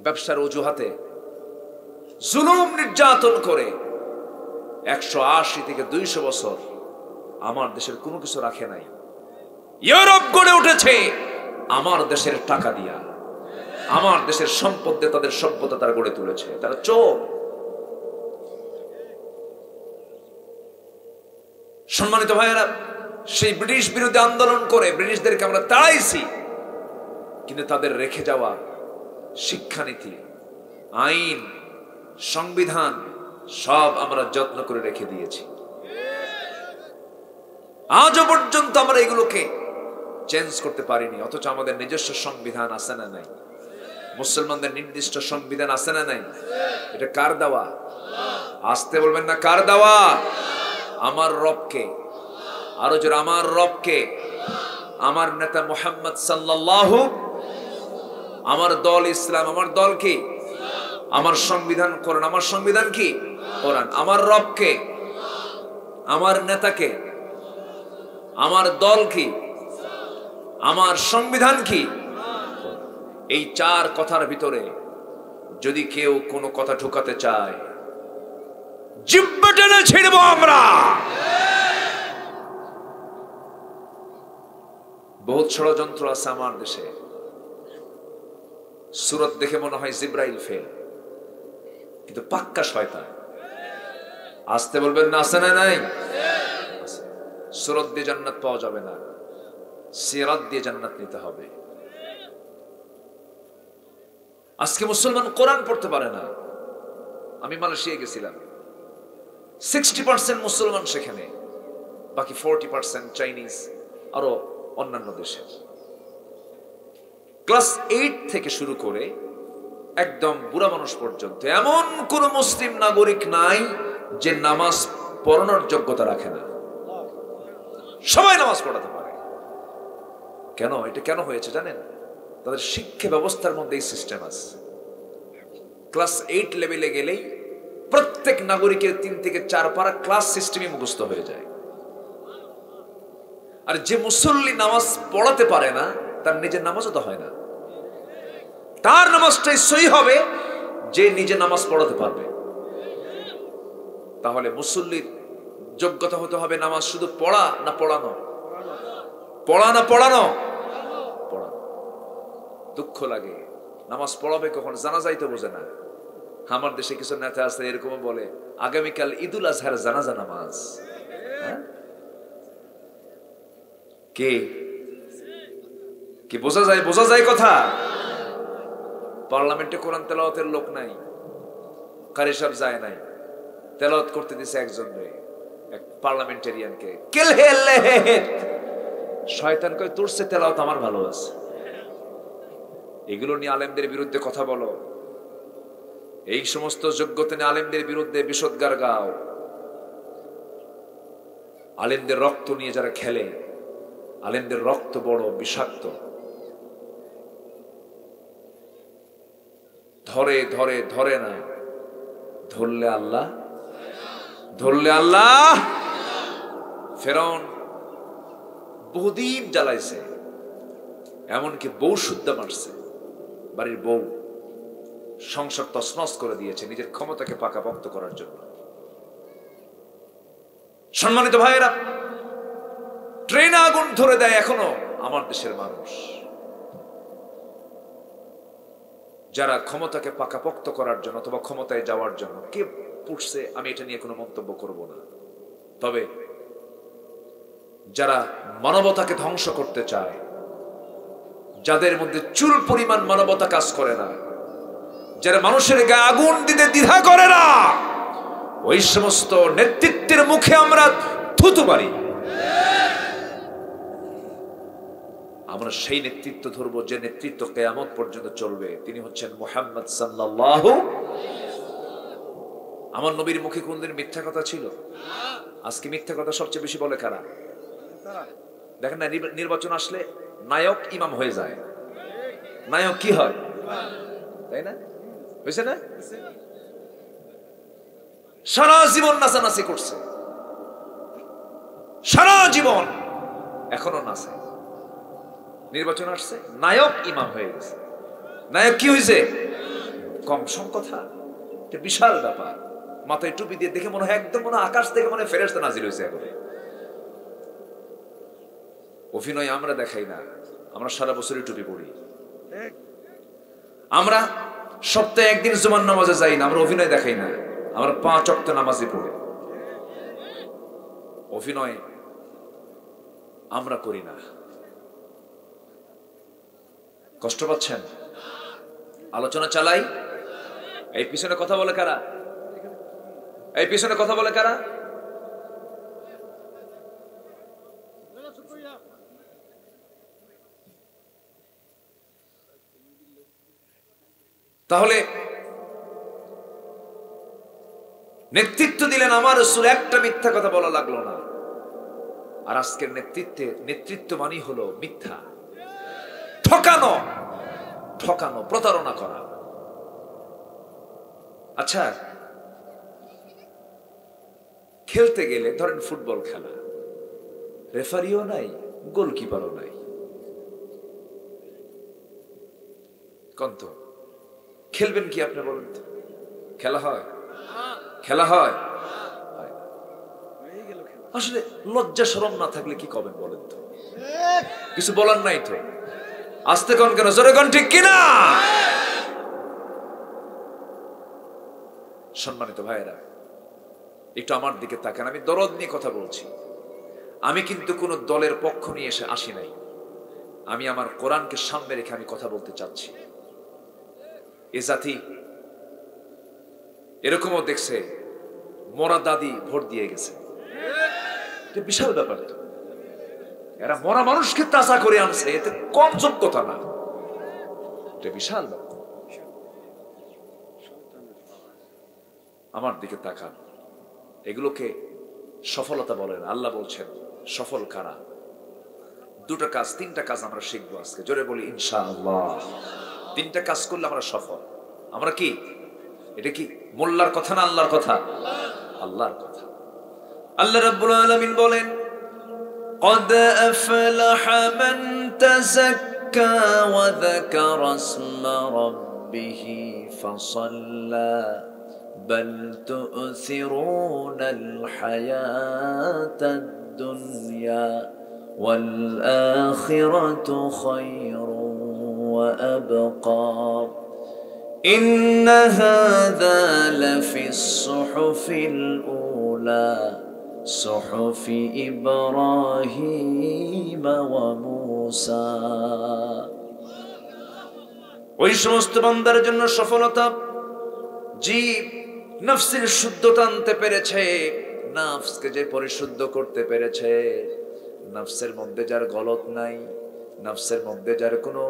ব্যবসার অজুহাতে জুলুম নির্যাতন করে 180 থেকে 200 বছর আমার দেশের কোনো কিছু রাখে নাই। ইউরোপ গড়ে উঠেছে আমার দেশের টাকা দিয়া, আমার দেশের সম্পদ দিয়ে তাদের সভ্যতা তারা গড়ে তুলেছে। তারা চোর। সম্মানিত ভাইয়েরা, সেই ব্রিটিশ বিরুদ্ধে আন্দোলন করে ব্রিটিশদেরকে আমরা তাড়াইছি, কিন্তু তাদের রেখে যাওয়া শিক্ষানীতি, আইন, সংবিধান সব আমরা যত্ন করে রেখে দিয়েছি। আজও পর্যন্ত আমরা এগুলোকে চেঞ্জ করতে পারিনি। অথচ আমাদের নিজস্ব সংবিধান আছে না নাই? মুসলমানদের নির্দিষ্ট সংবিধান আছে না নাই? এটা কার দেওয়া? আসতে বলবেন না, কার দেওয়া? আমার রবকে। আরো জোরে, আমার রবকে। আমার নেতা মুহাম্মদ সাল্লাল্লাহু, আমার দল ইসলাম। আমার দল কি? আমার সংবিধান কোরআন। আমার সংবিধান কি? কোরআন। আমার রবকে, আমার নেতাকে, আমার দল কি, আমার সংবিধান কি? এই 4 কথার ভিতরে যদি কেউ কোনো কথা ঢুকাতে চায়, জিহ্বা টেনে ছিড়ব আমরা। বহুত ষড়যন্ত্র আছে আমার দেশে। সূরত দেখে মনে হয় জিব্রাইল ফেল, কিন্তু পাক্কা শয়তান। আসতে বলবেন না, আছে না নাই? সূরত দিয়ে জান্নাত পাওয়া যাবে না, সিরাত দিয়ে জান্নাত নিতে হবে। আজকে মুসলমান কোরআন পড়তে পারে না। আমি মালয়েশিয়া গেছিলাম, 60% মুসলমান সেখানে, বাকি 40% চাইনিজ, আরো অন্যান্য দেশের। ক্লাস 8 থেকে শুরু করে একদম বুড়া মানুষ পর্যন্ত এমন কোন মুসলিম নাগরিক নাই যে নামাজ পড়ানোর যোগ্যতা রাখে না। সবাই নামাজ পড়াতে পারে। কেন? এটা কেন হয়েছে জানেন? তাদের শিক্ষা ব্যবস্থার মধ্যে এই সিস্টেম আছে। ক্লাস 8 লেভেলে গেলেই প্রত্যেক নাগরিকের 3 থেকে 4 পারা ক্লাস সিস্টেমই মুখস্থ হয়ে যায়। আর যে মুসল্লি নামাজ পড়াতে পারে না, তার নিজের নামাজও তো হয় না। তার নামাজটাই সহি হবে যে নিজে নামাজ পড়াতে পারবে। তাহলে মুসল্লির যোগ্যতা হতে হবে নামাজ শুধু পড়া না পড়ানো? পড়া না পড়ানো? পড়ানো। দুঃখ লাগে, নামাজ পড়াবে কখন? জানাজাই তো বোঝে না। আমার দেশে কিছু নেতা আছে এরকম বলে, আগামীকাল ঈদুল আজহার জানাজা নামাজ। কে কি বোঝা যায়? বোঝা যায় কথা? পার্লামেন্টে কোরআন তেলাওয়াতের লোক নাই, কারি সাহেব যায় নাই, তেলাওয়াত করতে দিছে একজন এক পার্লামেন্টারিয়ানকে। শয়তান কয়, তোর সে তেলাওয়াত আমার ভালো আছে। এগুলো নিয়ে আলেমদের বিরুদ্ধে কথা বলো, এই সমস্ত যোগ্যতা নিয়ে আলেমদের বিরুদ্ধে বিষোদ্গার গাও। আলেমদের রক্ত নিয়ে যারা খেলে, আলেমদের রক্ত বড় বিষাক্ত। ধরে ধরে ধরে না, ধরলে আল্লাহ, ধরলে আল্লাহ। ফেরাউন বহুদিন জ্বালাইছে, এমনকি বউ শুদ্ধা মারছে, বাড়ির বউ, সংসার তছনছ করে দিয়েছে নিজের ক্ষমতাকে পাকাপোক্ত করার জন্য। সম্মানিত ভাইয়েরা, ট্রেনে আগুন ধরে দেয় এখনো আমার দেশের মানুষ, যারা ক্ষমতাকে পাকাপোক্ত করার জন্য অথবা ক্ষমতায় যাওয়ার জন্য। কে পুষছে আমি এটা নিয়ে কোনো মন্তব্য করব না, তবে যারা মানবতাকে ধ্বংস করতে চায়, যাদের মধ্যে চুল পরিমাণ মানবতা কাজ করে না, যারা মানুষের গায়ে আগুন দিতে দ্বিধা করে না, ওই সমস্ত নেতৃত্বের মুখে আমরা থুতু মারি। আমরা সেই নেতৃত্ব ধরবো যে নেতৃত্ব কিয়ামত পর্যন্ত চলবে। তিনি হচ্ছেন মুহাম্মদ সাল্লাল্লাহু। আমার নবীর মুখে কোনদিন মিথ্যা কথা ছিল? আজকে মিথ্যা কথা সবচেয়ে বেশি বলে কারা? দেখেন না, নির্বাচন আসলে নায়ক ইমাম হয়ে যায়। নায়ক কি হয়, তাই না? হয়েছে না? সারা জীবন নাচানাচি করছে, সারা জীবন এখনো নাচে। নির্বাচন আসছে, নায়ক ইমাম হয়ে গেছে। নায়ক কি হয়েছে? কম সম কথা, এটা বিশাল ব্যাপার। মাথায় টুপি দিয়ে দেখে মনে হয় একদম মনে আকাশ থেকে মনে ফেরেশতা নাজিল হয়েছে। এখন অভিনয় আমরা দেখাই না, আমরা সারা বছরই টুপি পরি। আমরা সপ্তাহে একদিন জুমার নামাজে যাই না, আমরা অভিনয় দেখাই না, আমরা 5 ওয়াক্ত নামাজে পড়ি। অভিনয় আমরা করি না। কষ্ট পাচ্ছেন? আলোচনা চালাই। এই পিছনে কথা বলে কারা? এই পিছনে কথা বলে কারা? তাহলে নেতৃত্ব দিলেন আমার রাসূল, একটা মিথ্যা কথা বলা লাগলো না। আর আজকের নেতৃত্ব মানি হলো মিথ্যা, ঠকানো, ঠকানো, প্রতারণা করা। আচ্ছা, খেলতে গেলে ধরেন ফুটবল খেলা, রেফারিও নাই, গোলকিপারও নাই, কন্ত খেলবেন কি আপনি বলেন তো? খেলা হয়? খেলা হয়? আসলে লজ্জা শরম না থাকলে কি করবেন বলেন তো? কিছু বলার নাই তো। আস্তে কোন কেন, জোরে কোন, ঠিক কিনা? সম্মানিত ভাইয়েরা, একটু আমার দিকে তাকান। আমি দরদ নিয়ে কথা বলছি। আমি কিন্তু কোন দলের পক্ষ নিয়ে এসে আসি নাই। আমি আমার কোরআনকে সামনে রেখে আমি কথা বলতে চাচ্ছি। এ জাতি এরকমও দেখছে মরা দাদি ভোট দিয়ে গেছে, এটা বিশাল ব্যাপার তো। এরা মরা মানুষকে তাজা করে আনছে, এতে কম যোগ্যতা না, এটা বিশাল ব্যাপার। আমার দিকে তাকান। এগুলোকে সফলতা বলেন। আল্লাহ বলছেন সফল কারা? 2টা কাজ, 3টা কাজ আমরা শিখবো আজকে। জোরে বলি ইনশাআল্লাহ। 3টা কাজ করলে আমরা সফল। আমরা কি, এটা কি মোল্লার কথা না আল্লাহর কথা? আল্লাহর কথা। আল্লাহ রাব্বুল আলামিন বলেন قد أفلح من تزكى وذكر اسم ربه فصلى بل تؤثرون الحياة الدنيا والآخرة خير وأبقى إن هذا لفي الصحف الأولى صحف إبراهيم وموسى। ওই সমস্ত বান্দার জন্য সফলতা, জীব নফসের শুদ্ধতা আনতে পেরেছে, নফসকে যে পরিশুদ্ধ করতে পেরেছে, নফসের মধ্যে যার গলত নাই, নফসের মধ্যে যার কোনো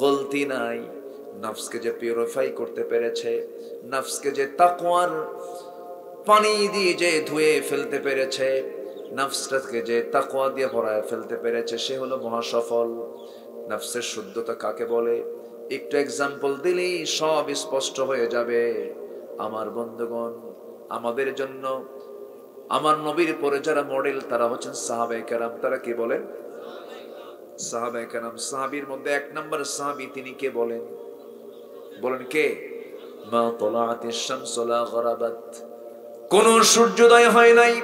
গলতি নাই, নফসকে যে পিউরিফাই করতে পেরেছে, নফসকে যে তাকওয়ার পানি দিয়ে যে ধুয়ে ফেলতে পেরেছে, নফসটাকে যে তাকওয়া দিয়ে ভরায় ফেলতে পেরেছে, সে হলো মহাসফল। নফসের শুদ্ধতা কাকে বলে? একটু এক্সাম্পল দিলেই সব স্পষ্ট হয়ে যাবে। আমার বন্ধুগণ, আমাদের জন্য আমার নবীর পরে যারা মডেল তারা হচ্ছেন সাহাবায়ে কেরাম। তারা কি বলেন? সাহাবায়ে কেরাম। সাহাবীর মধ্যে 1 নম্বর সাহাবী তিনি কে বলেন? বলেন কে? মা তালাআতিশ শামসু লা গরাবাত। কোন সূর্যোদয় হয় নাই,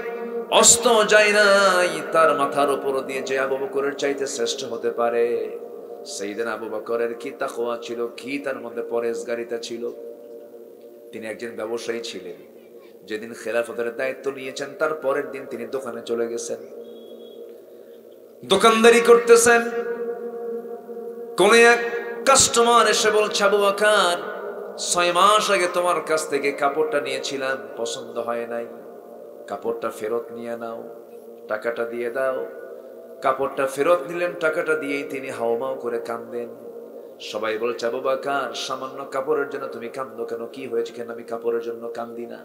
অস্ত যায় নাই, তার মাথার উপর দিয়ে যে আবু বকরের চাইতে শ্রেষ্ঠ হতে পারে। সাইয়েদনা আবু বকরের কি তাকওয়া ছিল, কি তার মধ্যে পরহেজগারিতা ছিল। তিনি একজন ব্যবসায়ী ছিলেন। যেদিন খেলাফতের দায়িত্ব নিয়েছেন তার পরের দিন তিনি দোকানে চলে গেছেন, দোকানদারি করতেছেন। কোন এক কাস্টমার এসে বলছে, আবু বকর 6 মাস আগে তোমার কাছ থেকে কাপড়টা নিয়েছিলাম, পছন্দ হয় নাই, কাপড়টা ফেরত নিয়ে নাও, টাকাটা দিয়ে দাও। কাপড়টা ফেরত নিলেন, টাকাটা দিয়েই তিনি হাওমাও করে কাঁদেন। সবাই বলছে, আবু বকর সামান্য কাপড়ের জন্য তুমি কাঁদো কেন? কি হয়েছে? কেন? আমি কাপড়ের জন্য কান্দি না।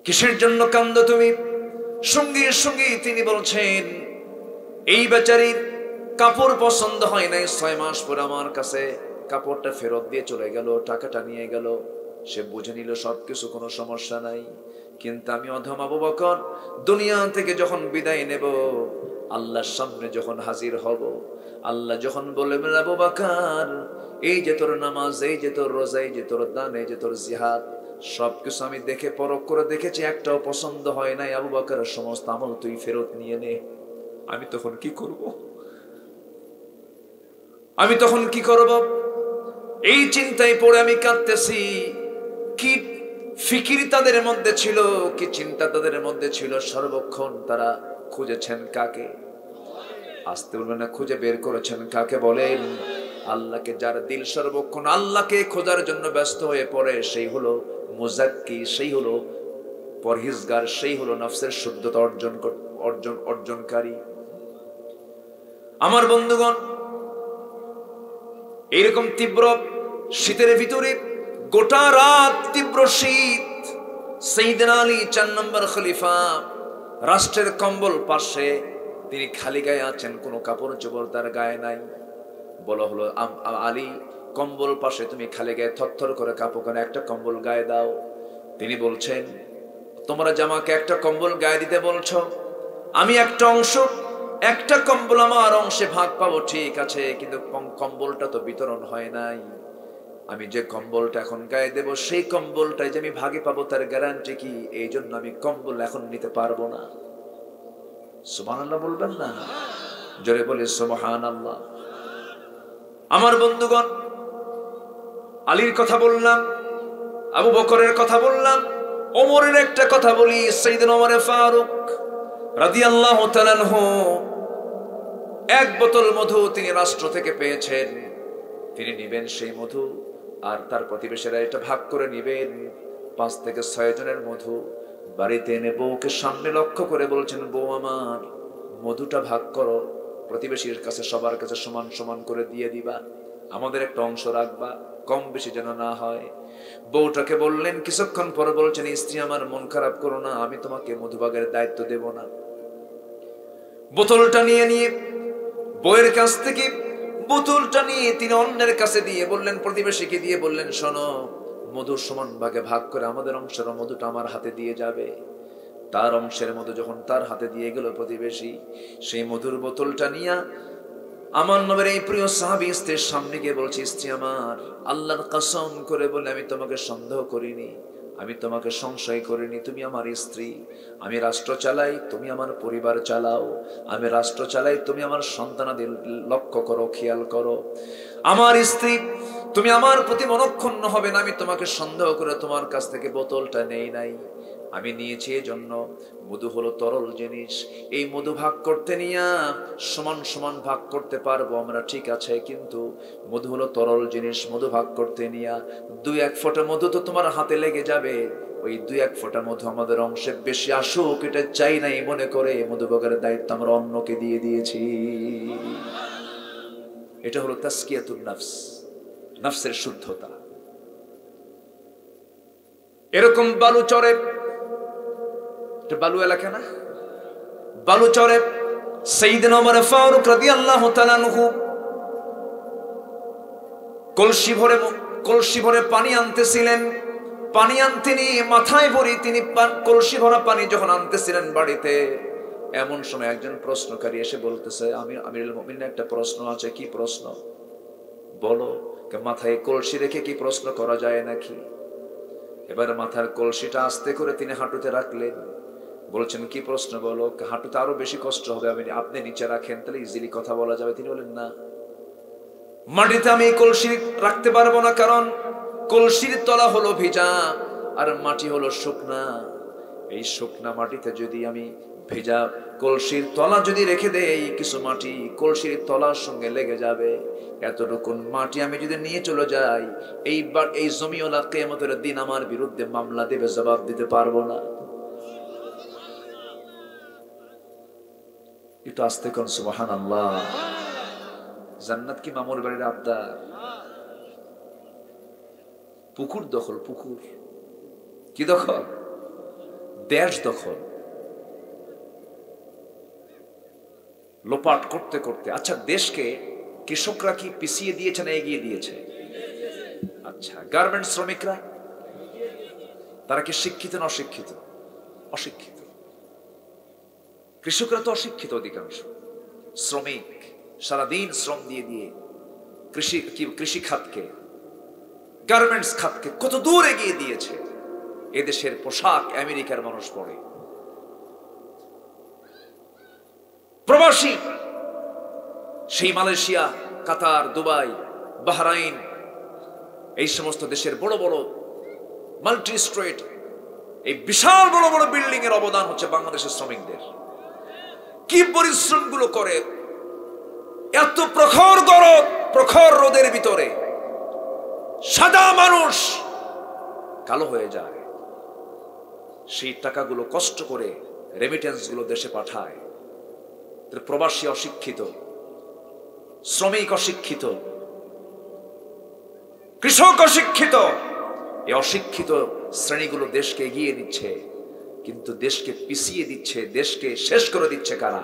কিসের জন্য কান্দো তুমি? সঙ্গে সঙ্গে তিনি বলছেন, এই বেচারির কাপড় পছন্দ হয় নাই, 6 মাস পর আমার কাছে কাপড়টা ফেরত দিয়ে চলে গেল, টাকাটা নিয়ে গেল। সে বুঝে নিল সবকিছু, কোনো সমস্যা নাই। কিন্তু আমি অধম আবু বকর দুনিয়া থেকে যখন বিদায় নেব, আল্লাহর সামনে যখন হাজির হব, আল্লাহ যখন বলবেন, আবু বকর এই যে তোর নামাজ, এই যে তোর রোজা, এই যে তোর দান, এই যে তোর জিহাদ, সবকিছু আমি দেখে পরখ করে দেখেছি, একটাও পছন্দ হয় নাই। আবু বকরের সমস্ত আমল তুই ফেরত নিয়ে নে। আমি তখন কি করব? আমি তখন কি করব? এই চিন্তায় পড়ে আমি কাঁদতেছি। কি ফিকির তাদের মধ্যে ছিল, কি চিন্তা তাদের মধ্যে ছিল। সর্বক্ষণ তারা খুঁজেছেন কাকে? আসতে বলবেন না, খুঁজে বের করেছেন কাকে? বলেন আল্লাহকে। যার দিল সর্বক্ষণ আল্লাহকে খোঁজার জন্য ব্যস্ত হয়ে পড়ে, সেই হলো মুজাক্কি, সেই হলো পরহেজগার, সেই হলো নফসের শুদ্ধতা অর্জনকারী। আমার বন্ধুগণ, এইরকম তীব্র শীতের ভিতরে গোটা রাত তীব্র শীত, সাইয়েদনা আলী 4 নম্বর খলিফা রাষ্ট্রের কম্বল পাশে, তিনি খালি গায়ে আছেন, কোনো কাপড় চোপড় তার গায়ে নাই। বলা হলো, আলী কম্বল পাশে তুমি খালি গায়ে থরথর করে কাঁপো কেন? একটা কম্বল গায়ে দাও। তিনি বলছেন, তোমরা জামাকে একটা কম্বল গায়ে দিতে বলছো, আমি একটা কম্বল আমার অংশে ভাগ পাবো, ঠিক আছে, কিন্তু কম্বলটা তো বিতরণ হয় নাই। আমি যে কম্বলটা এখন গায়ে দেব, সেই কম্বলটাই যে আমি ভাগে পাবো তার গ্যারান্টি কি? এই জন্য আমি কম্বল এখন নিতে পারবো না। সুবহানাল্লাহ বলবেন না? জোরে বলে সুবহানাল্লাহ। আমার বন্ধুগণ, আলীর কথা বললাম, আবু বকরের কথা বললাম, ওমরের একটা কথা বলি। সাইয়েদনা ওমর ফারুক রাদিয়াল্লাহু তাআলা আনহু 1 বোতল মধু তিনি রাষ্ট্র থেকে পেয়েছেন। তিনি নিবেন সেই মধু, আর তার প্রতিবেশীরা এটা ভাগ করে নিবেন। 5 থেকে 6 জনের মধু বাড়িতে এনে বউকে সামনে লক্ষ্য করে বলছেন, বউ আমার মধুটা ভাগ করো, প্রতিবেশীর কাছে সবার কাছে সমান সমান করে দিয়ে দিবা, আমাদের একটা অংশ রাখবা, কম বেশি যেন না হয়। বউটাকে বললেন, কিছুক্ষণ পরে বলছেন, স্ত্রী আমার মন খারাপ করো না, আমি তোমাকে মধুভাগের দায়িত্ব দেব না। বোতলটা নিয়ে বউয়ের কাছ থেকে বোতলটা নিয়ে তিনি অন্যের কাছে দিয়ে বললেন, প্রতিবেশীকে দিয়ে বললেন, শোনো, মধুর সমান ভাগে ভাগ করে আমাদের অংশের মধুটা আমার হাতে দিয়ে যাবে। তার অংশের মধু যখন তার হাতে দিয়ে গেল প্রতিবেশী, সেই মধুর বোতলটা নিয়ে আমার নবীর এই প্রিয় সাহাবী স্ত্রীর সামনে গিয়ে বলছে, স্ত্রী আমার, আল্লাহর কসম করে বলে আমি তোমাকে সন্দেহ করিনি, আমি তোমাকে সংশয় করিনি, তুমি আমার স্ত্রী। আমি রাষ্ট্র চালাই, তুমি আমার পরিবার চালাও। আমি রাষ্ট্র চালাই, তুমি আমার সন্তানাদের লক্ষ্য করো, খেয়াল করো। আমার স্ত্রী, তুমি আমার প্রতি মনক্ষুণ্ণ হবে না। আমি তোমাকে সন্দেহ করে তোমার কাছ থেকে বোতলটা নেই নাই, আমি নিয়েছি এজন্য। মধু হলো তরল জিনিস, এই মধু ভাগ করতে নিয়ে সমান সমান ভাগ করতে পারবো আমরা, ঠিক আছে, কিন্তু মধু হলো তরল জিনিস, মধু ভাগ করতে নিয়ে 2-1 ফোঁটা মধু তো তোমার হাতে লেগে যাবে। ওই 2-1 ফোঁটা মধু আমাদের অংশে বেশি আসুক এটা চাই নাই মনে করে মধু ভাগের দায়িত্ব আমরা অন্যকে দিয়ে দিয়েছি। এটা হলো তাসকিয়াতুন নফস, নফসের শুদ্ধতা। এরকম বালুচরে, বালু এলাকা না, বালুচরে সাইয়েদনা ওমর ফারুক রাদিয়াল্লাহু তাআলা আনহু কলসি ভরে পানি আনতেছিলেন। পানি আনতে নিয়ে মাথায় ভরি তিনি কলসি ভরা পানি যখন আনতেছিলেন বাড়িতে, এমন সময় একজন প্রশ্নকারী এসে বলতেছে, আমিরুল মুমিনিন একটা প্রশ্ন আছে। কি প্রশ্ন? বলো। মাথায় কলসি রেখে কি প্রশ্ন করা যায় নাকি? এবার মাথার কলসিটা আস্তে করে তিনি হাঁটুতে রাখলেন, বলছেন, কি প্রশ্ন বলো। হাঁটুতে আরো বেশি কষ্ট হবে, আপনি নিচে রাখেন, তাহলে ইজিলি কথা বলা যাবে। তিনি বলেন, না, মাটিতে আমি কলসি রাখতে পারবো না, কারণ কলসির তলা হলো ভিজা আর মাটি হলো শুকনা। এই শুকনা মাটিতে যদি আমি ভেজা কলসির তলা যদি রেখে দেই কিছু মাটি কলসির তলার সঙ্গে লেগে যাবে, এতটুকু মাটি আমি যদি নিয়ে চলে যাই এইবার এই জমিওয়ালা কিয়ামতের দিন আমার বিরুদ্ধে মামলা দেবে, জবাব দিতে পারবো না। একটু আস্তে কোন সুবহানাল্লাহ। জান্নাত কি মামুর বাড়ির আবদার? পুকুর দখল, পুকুর কি দখল? দেশ দখল, লোপাট করতে করতে। আচ্ছা, দেশকে কৃষকরা কি পিছিয়ে দিয়েছে না এগিয়ে দিয়েছে? আচ্ছা, গার্মেন্টস শ্রমিকরা তারা কি শিক্ষিত না অশিক্ষিত? অশিক্ষিত। কৃষকরা তো অশিক্ষিত অধিকাংশ। শ্রমিক সারাদিন শ্রম দিয়ে দিয়ে কৃষি খাতকে, গার্মেন্টস খাতকে কত দূর এগিয়ে দিয়েছে। এদেশের পোশাক আমেরিকার মানুষ পরে। প্রবাসী সেই মালয়েশিয়া, কাতার, দুবাই, বাহরাইন এই সমস্ত দেশের বড় বড় মাল্টি স্ট্রেট, এই বিশাল বড় বড় বিল্ডিং এর অবদান হচ্ছে বাংলাদেশের শ্রমিকদের। কি পরিশ্রম গুলো করে, এত প্রখর গরম, প্রখর রোদের ভিতরে সাদা মানুষ কালো হয়ে যায়। সেই টাকাগুলো কষ্ট করে রেমিটেন্স গুলো দেশে পাঠায়। প্রবাসী অশিক্ষিত, শ্রমিক অশিক্ষিত, কৃষক অশিক্ষিত। এই অশিক্ষিত শ্রেণীগুলো দেশকে এগিয়ে দিচ্ছে, কিন্তু দেশকে পিছিয়ে দিচ্ছে, দেশকে শেষ করে দিচ্ছে কারা?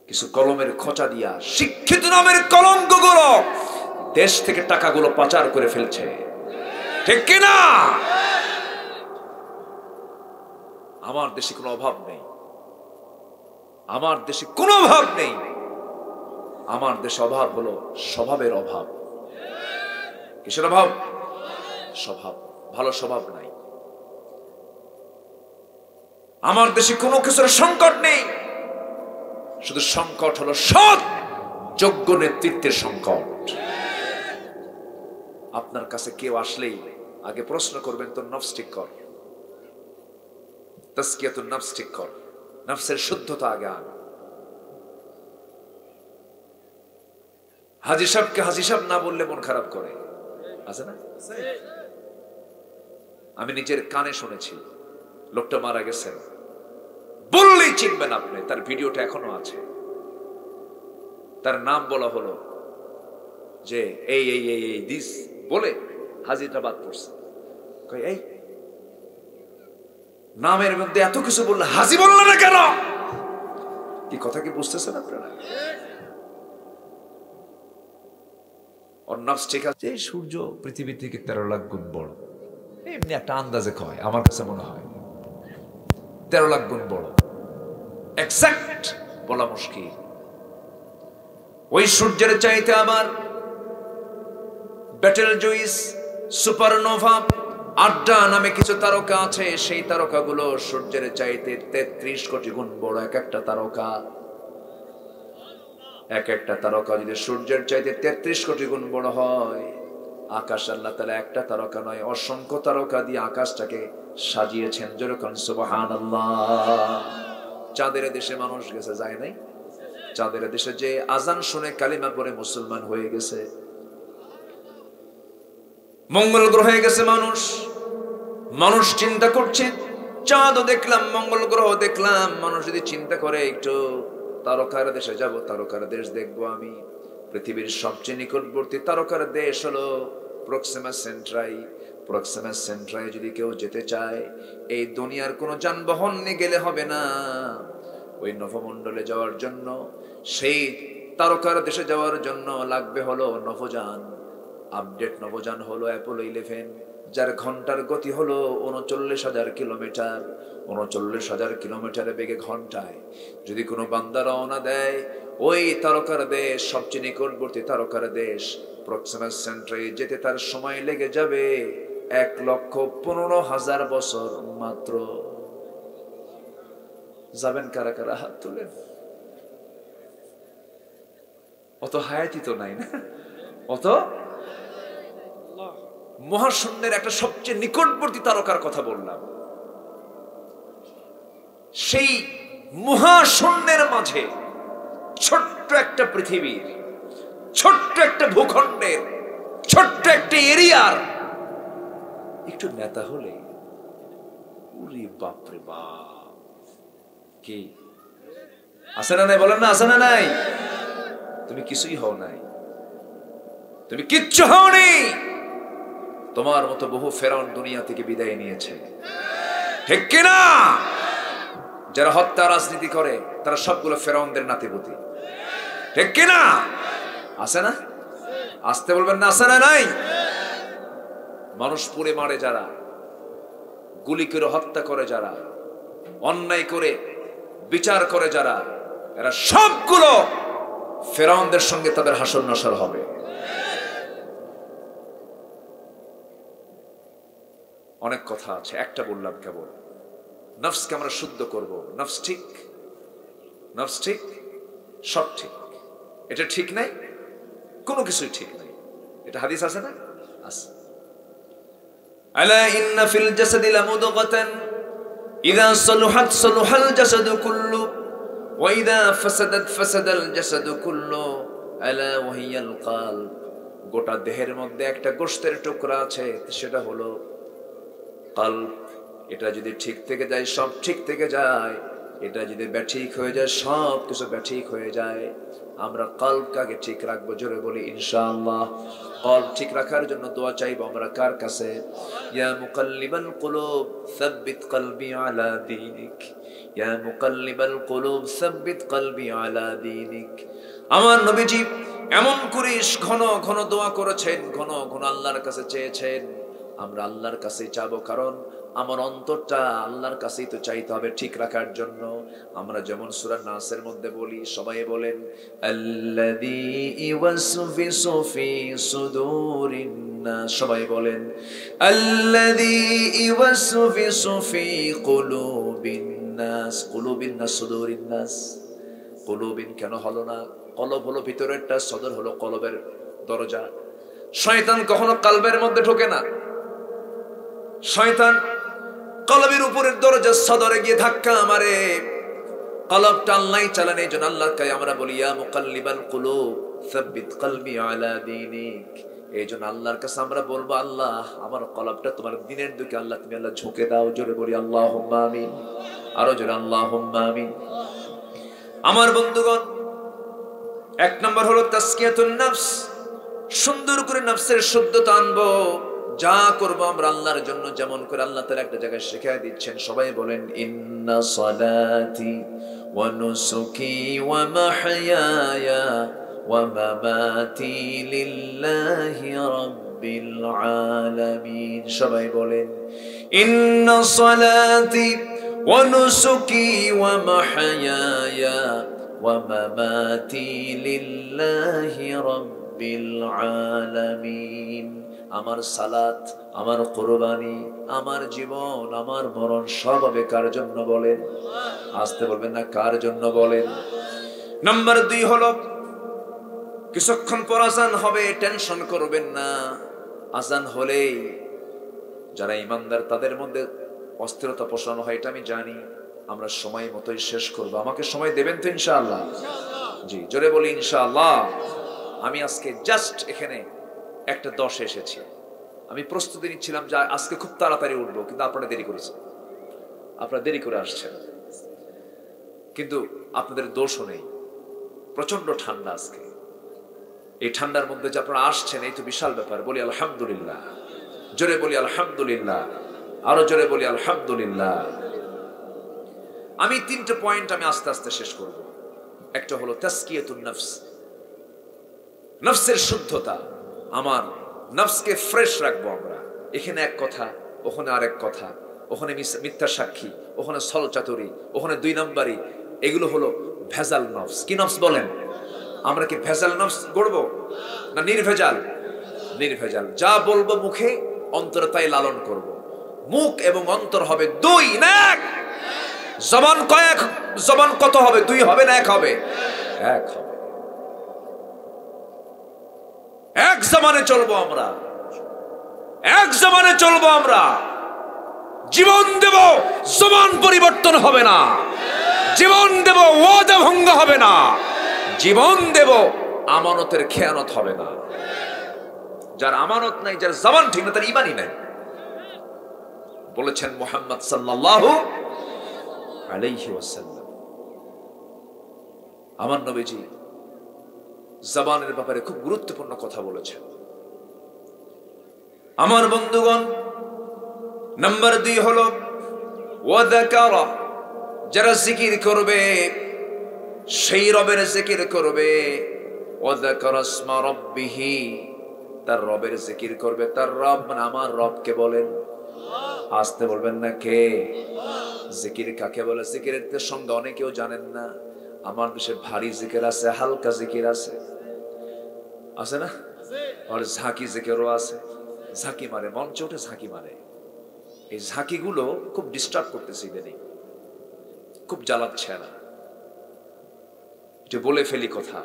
কিছু কলমের খোঁচা দিয়া শিক্ষিত নামের কলঙ্কগুলো দেশ থেকে টাকাগুলো পাচার করে ফেলছে, ঠিক কিনা? আমার দেশে কোনো অভাব নেই, আমার দেশে কোনো অভাব নেই। আমার দেশে অভাব হলো স্বভাবের অভাব। কিসের অভাব? স্বভাব। ভালো স্বভাব নাই। আমার দেশে কোনো কিছুর সংকট নেই, শুধু সংকট হলো সৎ যোগ্য নেতৃত্বের সংকট। আপনার কাছে কেউ আসলেই আগে প্রশ্ন করবেন, তোর নফস ঠিক কর, তাসকিয়াতুন নফস ঠিক কর, নফসের শুদ্ধতা আগে আন। হাজী সাহেবকে হাজী সাহেব না বললে মন খারাপ করে, আছে না? আমি নিজের কানে শুনেছি, লোকটা মারা গেছেন, বললেই চিনবেন আপনি, তার ভিডিওটা এখনো আছে। তার নাম বলা হলো যে এই এই এই এই দিস বলে হাজিটা বাদ পড়ছে। এই নামের মধ্যে এত কিছু বললে হাজি বলল না কেন? কি কথা কি বুঝতেছেন আপনারা? ওর নফস ঠিক আছে। সূর্য পৃথিবী থেকে 13 লাখ গুণ বড়, এমনি একটা আন্দাজে কয়, আমার কাছে মনে হয় 13 লাখ গুণ বড়। এক্সাক্ট বলা মুশকিল। ওই সূর্যের চাইতে আবার বেটেলজুইস, সুপারনোভা, আড্ডা নামে কিছু তারকা আছে। সেই তারকাগুলো সূর্যের চাইতে 33 কোটি গুণ বড় এক একটা তারকা। এক একটা তারকা যদি সূর্যের চাইতে 33 কোটি গুণ বড় হয়, আকাশ আল্লাহ তাআলা একটা তারকা নয় অসংখ্য তারকা দিয়ে আকাশটাকে সাজিয়েছেন। যেরকম সুবহানাল্লাহ। চাঁদের দেশে মানুষ গেছে, যায় নাই? চাঁদের দেশে যে আজান শুনে কালিমা পড়ে মুসলমান হয়ে গেছে। মঙ্গল গ্রহে গেছে মানুষ, মানুষ চিন্তা করছে চাঁদও দেখলাম, মঙ্গল গ্রহ দেখলাম। মানুষ যদি চিন্তা করে একটু তারকার দেশে যাব, তারকার দেশ দেখবো আমি। পৃথিবীর সবচেয়ে নিকটবর্তী তারকার দেশ হলো প্রক্সিমা সেন্ট্রাই। প্রক্সিমা সেন্ট্রাই যদি কেউ যেতে চায়, এই দুনিয়ার কোনো যানবাহন নিয়ে গেলে হবে না। ওই নভমণ্ডলে যাওয়ার জন্য, সেই তারকার দেশে যাওয়ার জন্য লাগবে হলো নভোযান। আপডেট নভোযান হলো অ্যাপোলো 11, যার ঘন্টার গতি হলো 39,000 কিলোমিটার। 39,000 কিলোমিটার বেগে ঘন্টায় যদি কোনো বান্দা রওনা দেয়, ওই তারকার দেশ, সবচেয়ে নিকটবর্তী তারকার দেশ প্রক্সিমা সেন্ট্রাই যেতে তার সময় লেগে যাবে 1,15,000 বছর মাত্র। যাবেন কারা কারা? হাত তুলেন। অত হায়াতি তো নাই না, অত মহাশূন্যের একটা সবচেয়ে নিকটবর্তী তারকার কথা বললাম। সেই মহাশূন্যের মাঝে ছোট্ট একটা পৃথিবীর, ছোট্ট একটা ভূখণ্ডের, ছোট্ট একটা এরিয়ার একটু নেতা হলে, ওরে বাপরে বাপ, কি আছে না নাই বলেন না, আছে না নাই? তুমি কিছুই হও নাই, তুমি কিচ্ছু হওনি। তোমার মতো বহু ফেরাউন দুনিয়া থেকে বিদায় নিয়েছে, ঠিক কিনা? যারা হত্যা রাজনীতি করে তারা সবগুলো ফেরাউনদের নাতিপুতি, ঠিক কিনা? আছে না? আসতে বলবেন না, আছে না নাই? মানুষ পুড়ে মারে যারা, গুলি করে হত্যা করে যারা, অন্যায় করে বিচার করে যারা, এরা সবগুলো ফেরাউনদের সঙ্গে তাদের হাসর নাসর হবে। অনেক কথা আছে, একটা বললাম কেবল। নফসকে আমরা শুদ্ধ করব। নফস ঠিক, নফস ঠিক, সব ঠিক। এটা ঠিক নাই, কোনো কিছুই ঠিক নাই। এটা হাদিস আছে না? আছে। আলা ইন্না ফিল জাসাদি লামুদগাতান ইযা সালুহাত সালুহাল জাসাদু কুল্লু ওয়া ইযা ফাসাদাত ফাসাদাল জাসাদু কুল্লু আলা ওয়া হিয়াল কলব। গোটা দেহের মধ্যে একটা গোশতের টুকরা আছে, সেটা হলো কলব। এটা যদি ঠিক থেকে যায় সব ঠিক থেকে যায়, এটা যদি ব্যাঠিক হয়ে যায় সব কিছু ব্যাঠিক হয়ে যায়। আমরা কলবকে ঠিক রাখবো, জোরে বলি ইনশাআল্লাহ। কলব ঠিক রাখার জন্য দোয়া চাইবো আমরা কার কাছে? ইয়া মুকাল্লিবাল কুলুব সাব্বিত কলবি আলা দীনিক, ইয়া মুকাল্লিবাল কুলুব সাব্বিত কলবি আলা দীনিক। আমার নবীজি এমন করে ঘন ঘন দোয়া করেছেন, ঘন ঘন আল্লাহর কাছে চেয়েছেন। আমরা আল্লাহর কাছে চাবো, কারণ আমার অন্তরটা আল্লাহর কাছেই তো চাইতে হবে ঠিক রাখার জন্য। আমরা যেমন সূরা নাসের মধ্যে বলি, সবাই বলেন আল্লাযী ইওয়াসফিসু ফি সুদুরিন নাস, সবাই বলেন আল্লাযী ইওয়াসফিসু ফি কুলুবিন নাস। কুলুবিন নাস, সুদুরিন নাস। কুলুবিন কেন হলো না? কলব হলো ভিতরেরটা, সদর হলো কলবের দরজা। শয়তান কখনো কলবের মধ্যে ঢোকে না। শয়তান কলবের উপরের দরজা সদরে গিয়ে ধাক্কা মারে। কলবটা আল্লাহ চালান, এই জন্য আল্লাহকে আমরা বলি ইয়া মুকাল্লিবাল কুলুব সাব্বিত কলবি আলা দীনিক। এই জন্য আল্লাহর কাছে আমরা বলবো, আল্লাহ আমার কলবটা তোমার দ্বীনের দিকে আল্লাহ তুমি আল্লাহ ঝুঁকে দাও। জোরে বলি আল্লাহুম্মা আমিন, আরো জোরে আল্লাহুম্মা আমিন। আমার বন্ধুগণ, এক নম্বর হলো তাসকিয়াতুন নফস। সুন্দর করে নফসের শুদ্ধতা আনবো। যা করবো আমরা আল্লাহর জন্য, যেমন করে আল্লাহ তাআলা একটা জায়গায় শিখিয়ে দিচ্ছেন। সবাই বলেন ইন্না সালাতি ওয়া নুসুকি ওয়া মাহইয়ায়া ওয়া মামাতি লিল্লাহি রাব্বিল আলামিন। সবাই বলেন ইন্না সালাতি ওয়া নুসুকি ওয়া মাহইয়ায়া ওয়া মামাতি লিল্লাহি রাব্বিল আলামিন। আমার সালাত, আমার কুরবানি, আমার জীবন, আমার মরণ সব হবে কার জন্য বলেন? আসতে বলবেন না, কার জন্য বলেন? নাম্বার 2 হলো কিছুক্ষণ পর আজান হবে, টেনশন করবেন না। আজান হলেই যারা ইমানদার তাদের মধ্যে অস্থিরতা পোষানো হয়, এটা আমি জানি। আমরা সময় মতোই শেষ করব। আমাকে সময় দেবেন তো ইনশাআল্লাহ? জি, জোরে বলি ইনশাআল্লাহ। আমি আজকে জাস্ট এখানে 1:10 এসেছি। আমি প্রস্তুতি নিচ্ছিলাম যে আজকে খুব তাড়াতাড়ি উঠবো, কিন্তু আপনারা দেরি করেছেন, আপনারা দেরি করে আসছেন। কিন্তু আপনাদের দোষও নেই, প্রচন্ড ঠান্ডা আজকে। এই ঠান্ডার মধ্যে যে আপনারা আসছেন, এই তো বিশাল ব্যাপার। বলি আলহামদুলিল্লাহ, জোরে বলি আলহামদুলিল্লাহ, আরো জোরে বলি আলহামদুলিল্লাহ। আমি 3টে পয়েন্ট আমি আস্তে আস্তে শেষ করব। একটা হলো তাসকিয়াতুন নফস, নফসের শুদ্ধতা। আমার নফসকে ফ্রেশ রাখবো আমরা। এখানে এক কথা, ওখানে আরেক কথা, ওখানে মিথ্যা সাক্ষী, ওখানে ছলচাতুরি, ওখানে 2 নম্বরই। এগুলো হলো ভেজাল নফস। কি নফস বলেন? আমরা কি ভেজাল নফস গড়বো না নির্ভেজাল? নির্ভেজাল। যা বলবো মুখে, অন্তরে তাই লালন করব। মুখ এবং অন্তর হবে 2 না 1? জবান কয়েক, জবান কত হবে? 2 হবে না 1 হবে? 1 হবে। এক জমানে চলবো আমরা, এক জমানে চলবো আমরা। জীবন দেব, জবান পরিবর্তন হবে না। জীবন দেব, ওয়াদা ভঙ্গ হবে না। জীবন দেব, আমানতের খেয়ানত হবে না। যার আমানত নাই, যার জবান ঠিক না, তার ঈমানই নাই। বলেছেন মুহাম্মদ সাল্লাল্লাহু আলাইহি ওয়াসাল্লাম। আমার নবীজি জবানের ব্যাপারে খুব গুরুত্বপূর্ণ কথা বলেছেন। আমার বন্ধুগণ, নাম্বার 2 হলো ওয়াযাকারা, যারা জিকির করবে সেই রবের জিকির করবে। ওয়াযাকারা ইসমা রাব্বিহি, তার রবের জিকির করবে। তার রব মানে আমার রবকে বলেন, আসতে বলবেন না। কে? জিকির কাকে বলে? জিকিরের সঙ্গে অনেকেও জানেন না। আমার দেশে ভারী জিকির আছে, হালকা জিকির আছে, আছে না? আর ঝাঁকি জিকিরও আছে। ঝাঁকি মারে, মঞ্চে উঠে ঝাঁকি মারে। এই ঝাঁকিগুলো খুব ডিস্টার্ব করতেছে ইদানিং, খুব জ্বালাচ্ছে না। যে বলে ফেলি কথা,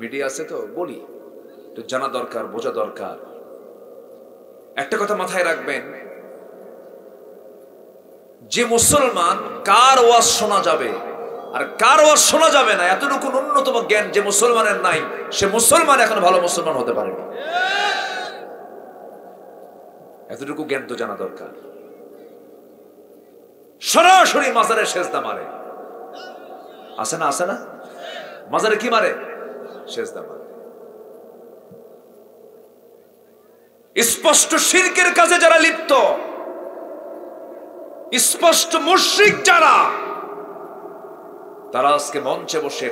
মিডিয়া আছে তো বলি, তো জানা দরকার, বোঝা দরকার। একটা কথা মাথায় রাখবেন, যে মুসলমান কার ওয়াজ শোনা যাবে আর কার ওয়াজ শোনা যাবে না, এতটুকু ন্যূনতম জ্ঞান যে মুসলমানের নাই, সে মুসলমান এখন ভালো মুসলমান হতে পারেনি। এতটুকু জ্ঞান তো জানা দরকার। সরাসরি মাজারে সেজদা মারে, আছে না? আছে না? মাজারে কি মারে? সেজদা মারে। স্পষ্ট শিরকের কাজে যারা লিপ্ত, স্পষ্ট মুশরিক যারা, তারা আজকে মঞ্চে বসে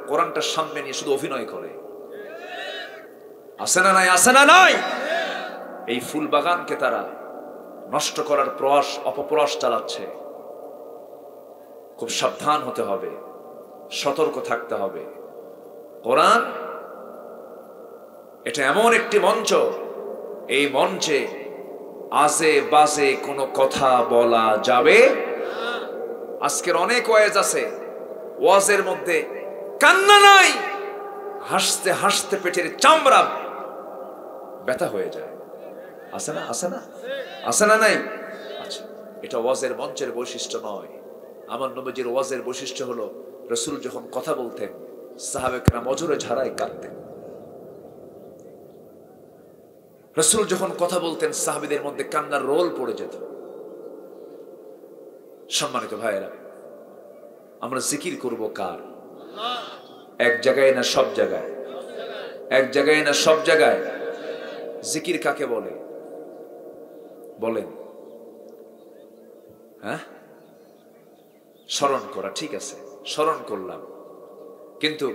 কোরআনটা সামনে নিয়ে শুধু অভিনয় করে। আছে না নাই? আছে না নাই? এই ফুল বাগানকে তারা নষ্ট করার প্রয়াস, অপপ্রয়াস চালাচ্ছে। খুব সাবধান হতে হবে, সতর্ক থাকতে হবে। কোরআন এটা এমন একটি মঞ্চ, এই মঞ্চে আজে বাজে কোনো কথা বলা যাবে। আজকের অনেক ওয়াজ আছে, ওয়াজের মধ্যে কান্না নাই, হাসতে হাসতে পেটের চামড়া ব্যথা হয়ে যায়। আছে না? আছে না? আছে না নাই? আচ্ছা, এটা ওয়াজের মঞ্চের বৈশিষ্ট্য নয়। আমার নবীজির ওয়াজের বৈশিষ্ট্য হলো, রাসূল যখন কথা বলতেন সাহাবায়ে কেরাম অঝরে ঝাড়ায় কাঁদতেন। রাসূল যখন কথা বলতেন সাহাবীদের মধ্যে কান্নার রোল পড়ে যেত। সম্মানিত ভাইয়েরা, আমরা জিকির করব কার? এক জায়গায় না সব জায়গায়? এক জায়গায় না সব জায়গায়? জিকির কাকে বলে বলেন? হ্যাঁ, স্মরণ করা। ঠিক আছে, স্মরণ করলাম, কিন্তু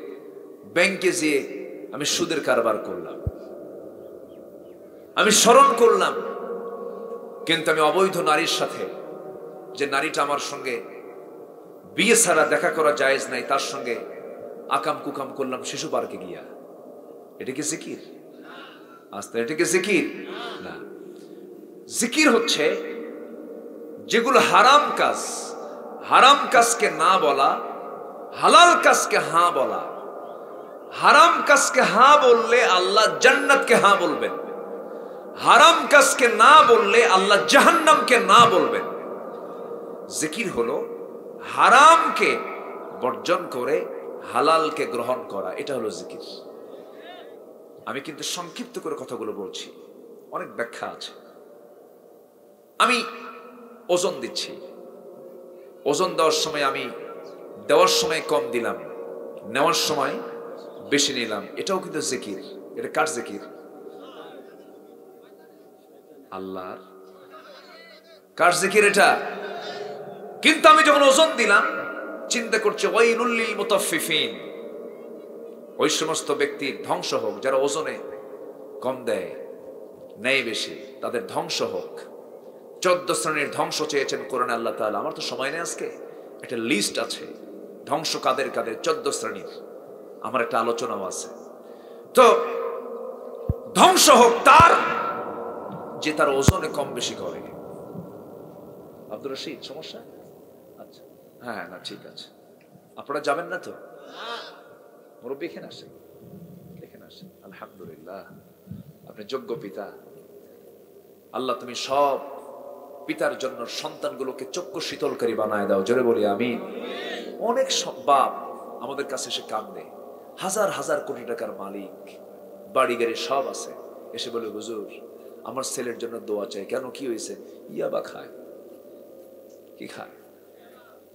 ব্যাংকে যেয়ে আমি সুদের কারবার করলাম। আমি স্মরণ করলাম, কিন্তু আমি অবৈধ নারীর সাথে, যে নারীটা আমার সঙ্গে বিয়ে ছাড়া দেখা করা জায়েজ নাই, তার সঙ্গে আকাম কুকাম করলাম শিশু পার্কে গিয়া। এটা কি জিকির? আস্তে, এটা কি জিকির? না। জিকির হচ্ছে যেগুলো হারাম কাজ, হারাম কাজকে না বলা, হালাল কাজকে হাঁ বলা। হারাম কাজকে হাঁ বললে আল্লাহ জান্নাতকে হাঁ বলবেন, হারাম কাজকে না বললে আল্লাহ জাহান্নামকে না বলবেন। জিকির হলো হারামকে বর্জন করে হালালকে গ্রহণ করা, এটা হলো জিকির। আমি কিন্তু সংক্ষিপ্ত করে কথাগুলো বলছি, অনেক ব্যাখ্যা আছে। আমি ওজন দিচ্ছি, ওজন দেওয়ার সময় আমি দেওয়ার সময় কম দিলাম, নেওয়ার সময় বেশি নিলাম, এটাও কিন্তু জিকির। এটা কার জিকির? আল্লাহর। কার জিকির এটা? কিন্তু আমি যখন ওজন দিলাম, চিন্তা করছি ওয়াইলুল লিল মুতাফফিফিন, ওই সমস্ত ব্যক্তির ধ্বংস হোক যারা ওজনে কম দেয়, নেয় বেশি, তাদের ধ্বংস হোক। 14 শ্রেণীর ধ্বংস চেয়েছেন কোরআনে আল্লাহ তাআলা। আমার তো সময় নেই আজকে, একটা লিস্ট আছে ধ্বংস কাদের কাদের, 14 শ্রেণীর। আমার একটা আলোচনাও আছে। তো ধ্বংস হোক তার যে তার ওজনে কম বেশি করে। আব্দুর রশিদ, সমস্যা? আচ্ছা, হ্যাঁ, না ঠিক আছে। আপনারা যাবেন না তো? মুরব্বী এখানে আসেন, এখানে আসেন। আলহামদুলিল্লাহ, আপনি যোগ্য পিতা। আল্লাহ তুমি সব পিতার জন্য সন্তানগুলোকে চক্ষু শীতলকারী বানায় দাও, জোরে বলি আমিন। অনেক বাপ আমাদের কাছে এসে কান্দে, হাজার হাজার কোটি টাকার মালিক, বাড়ি গাড়ি সব আছে, এসে বলে হুজুর আমার ছেলের জন্য দোয়া চাই। কেন, কি হয়েছে? ইয়াবা খায়। কি খায়?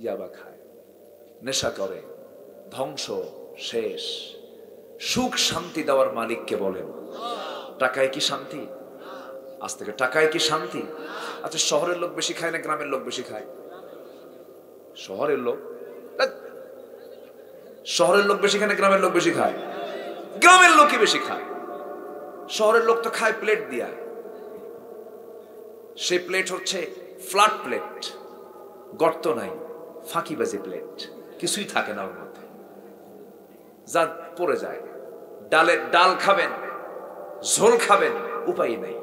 ইয়াবা খায়, নেশা করে, ধ্বংস শেষ। সুখ শান্তি দেওয়ার মালিককে বলেন। টাকায় কি শান্তি? আজ থেকে টাকায় কি শান্তি? আচ্ছা, শহরের লোক বেশি খায় না গ্রামের লোক বেশি খায়? শহরের লোক বেশি খায় না গ্রামের লোক বেশি খায়? গ্রামের লোকই বেশি খায়। শহরের লোক তো খায় প্লেট দিয়া, সেই প্লেট হচ্ছে ফ্ল্যাট প্লেট, গর্ত নাই, ফাঁকিবাজি প্লেট, কিছুই থাকে না ওর মধ্যে, যা পড়ে যায়। ডাল খাবেন, ঝোল খাবেন, উপায় নাই,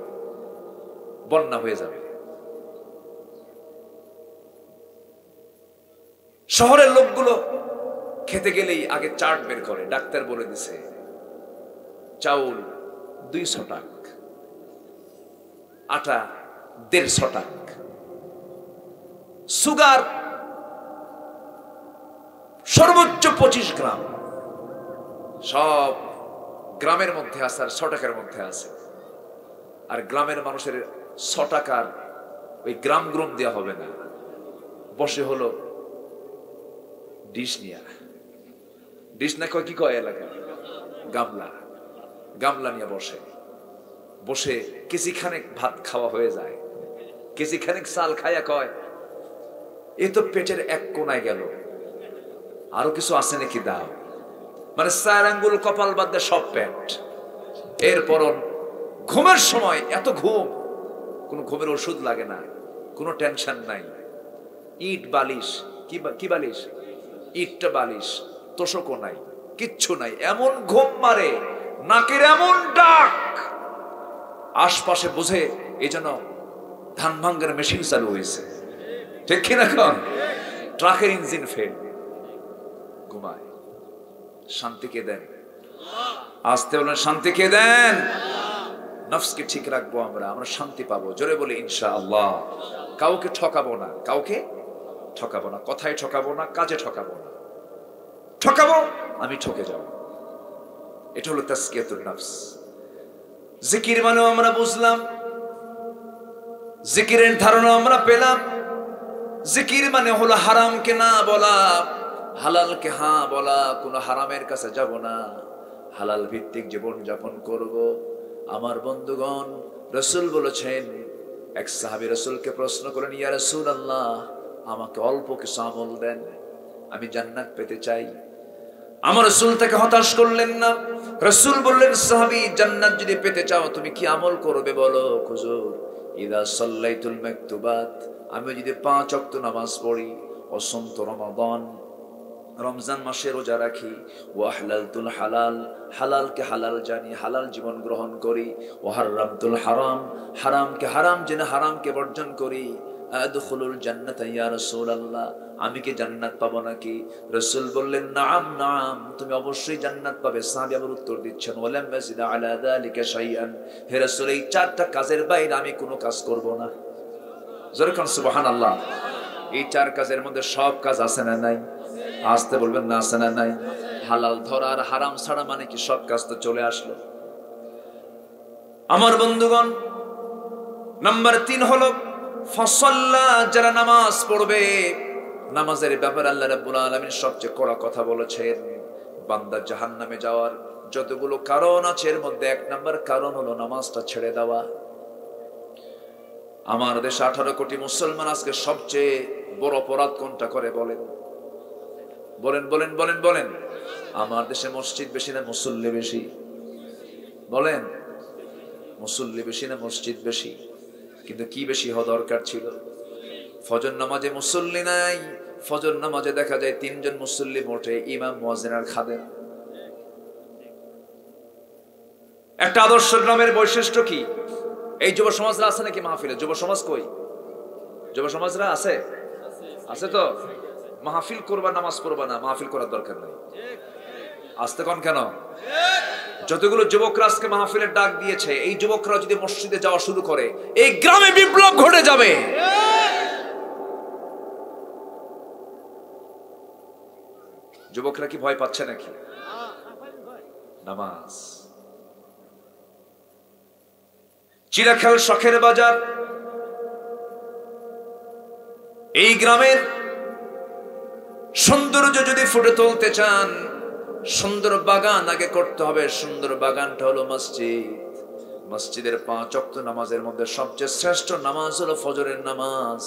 বন্যা হয়ে যাবে। শহরের লোকগুলো খেতে গেলেই আগে চার্ট বের করে, ডাক্তার বলে দিছে চাউল 200 টাকা, আটা 150 টাকা, সুগার সর্বোচ্চ 25 গ্রাম। সব গ্রামের মধ্যে আছে আর 100 টাকার মধ্যে আছে। আর গ্রামের মানুষের 100 টাকার ওই গ্রাম দেওয়া হবে না, বসে হলো ডিশ নিয়া, ডিশ না কয়, কি কয় এলাকা, গামলা নিয়ে বসে কেজি খানেক ভাত খাওয়া হয়ে যায়, কেজি খানেক চাল খাইয়া কয় এ তো পেটের এক কোনায় গেল, আরো কিছু আছে নাকি দাও। মানে 4 আঙ্গুল কপাল বাদ দিয়ে সব পেট। এরপর ঘুমের সময় এত ঘুম, কোনো ঘুমের ওষুধ লাগে না, কোনো টেনশন নাই, ইট বালিশ, কি বালিশ, ইটটা বালিশ, তোষকও নাই, কিচ্ছু নাই, এমন ঘুম মারে, নাকের এমন ডাক, আশপাশে বুঝে এই জন্য ধান ভাঙ্গার মেশিন চালু হয়েছে, ঠিক কিনা? এখন ট্রাকের ইঞ্জিন ফেল, ঘুমায়। শান্তি কে দেন? আসতে বলেন, শান্তি কে দেন? নফসকে ঠিক রাখবো, আমরা শান্তি পাবো, জোরে বলি ইনশাআল্লাহ। কাউকে ঠকাবো না, কথায় ঠকাবো না, কাজে ঠকাবো না। ঠকাবো আমি ঠকে যাব। এটা হলো তাসকিয়াতুন নফস। জিকির মানে আমরা বুঝলাম, জিকিরের ধারণা আমরা পেলাম। জিকির মানে হলো হারামকে না বলা, হালালকে হ্যাঁ বলা, কোনো হারামের কাছে যাব না, হালাল ভিত্তিক জীবন যাপন করব। আমার বন্ধুগণ, রাসূল বলেছেন, এক সাহাবী রাসূলকে প্রশ্ন করলেন, ইয়া রাসূলুল্লাহ, আমাকে অল্প কিছু আমল দেন, আমি জান্নাত পেতে চাই। আমার রাসূল তাকে হতাশ করলেন না। রাসূল বললেন, সাহাবী, জান্নাত যদি পেতে চাও তুমি কি আমল করবে বলো। হুজুর, ইদা সাল্লাইতুল মাকতুবাত, আমি যদি 5 ওয়াক্ত নামাজ পড়ি, অসন্ত রমাদান, রমজান মাসে রোজা রাখি, ওয়াহলালতুল হালাল, হালালকে হালাল জানি, হালাল জীবন গ্রহণ করি, ওয়াহারামতুল হারাম, হারামকে হারাম জেনে হারামকে বর্জন করি, আদখুলুল জান্নাত ইয়া রাসূলুল্লাহ, আমি কি জান্নাত পাবো নাকি? রাসূল বললেন, নাম নাম, তুমি অবশ্যই জান্নাত পাবে। সাহাবী আবার উত্তর দিচ্ছেন, ওয়ালাম ইয়াজিদ আলা যালিকা শাইআন, হে রাসূল, এই 4টা কাজের বাইরে আমি কোনো কাজ করব না। জোরে কোন সুবহানাল্লাহ। এই 4 কাজের মধ্যে সব কাজ আছে না নাই? আসতে বলবেন না, আছে না নাই? হালাল ধরা আর হারাম ছাড়া মানে কি সব কাজ তো চলে আসলো। আমার বন্ধুগণ, নাম্বার 3 হলো ফাসাল্লা, যারা নামাজ পড়বে। নামাজের ব্যাপারে আল্লাহ রাব্বুল আলামিন সবচেয়ে কড়া কথা বলেছেন। বান্দা জাহান্নামে যাওয়ার যতগুলো কারণ আছে এর মধ্যে 1 নাম্বার কারণ হলো নামাজটা ছেড়ে দেওয়া। আমার দেশে 18 কোটি মুসলমান, আজকে সবচেয়ে বড় অপরাধ কোনটা করে বলেন? বলেন। আমার দেশে মসজিদ বেশি না মুসল্লি বেশি? বলেন, মুসল্লি বেশি না মসজিদ বেশি? কিন্তু কি বেশি হওয়া দরকার ছিল? ফজর নামাজে মুসল্লি নাই, ফজর নামাজে দেখা যায় 3 জন মুসল্লি মোটে, ইমাম, মুয়াজ্জিন আর খাদেম। একটা আদর্শ গ্রামের বৈশিষ্ট্য কি? এই যুব সমাজরা আছে নাকি মাহফিলে? যুব সমাজ কই? যুব সমাজরা আছে? আছে তো? মাহফিল করবা, নামাজ পড়বা না, মাহফিল করার দরকার নাই। আসতে কোন কেন? যতগুলো যুবকরা আজকে মাহফিলের ডাক দিয়েছে, এই যুবকরা যদি মসজিদে যাওয়া শুরু করে, এই গ্রামে বিপ্লব ঘটে যাবে। যুবকরা কি ভয় পাচ্ছে নাকি? নামাজ। চিড়াখাল শখের বাজার, এই গ্রামের সৌন্দর্য যদি ফুটে তুলতে চান, সুন্দর বাগান আগে করতে হবে। সুন্দর বাগানটা হলো মসজিদ। মসজিদের 5 ওয়াক্ত নামাজের মধ্যে সবচেয়ে শ্রেষ্ঠ নামাজ হলো ফজরের নামাজ।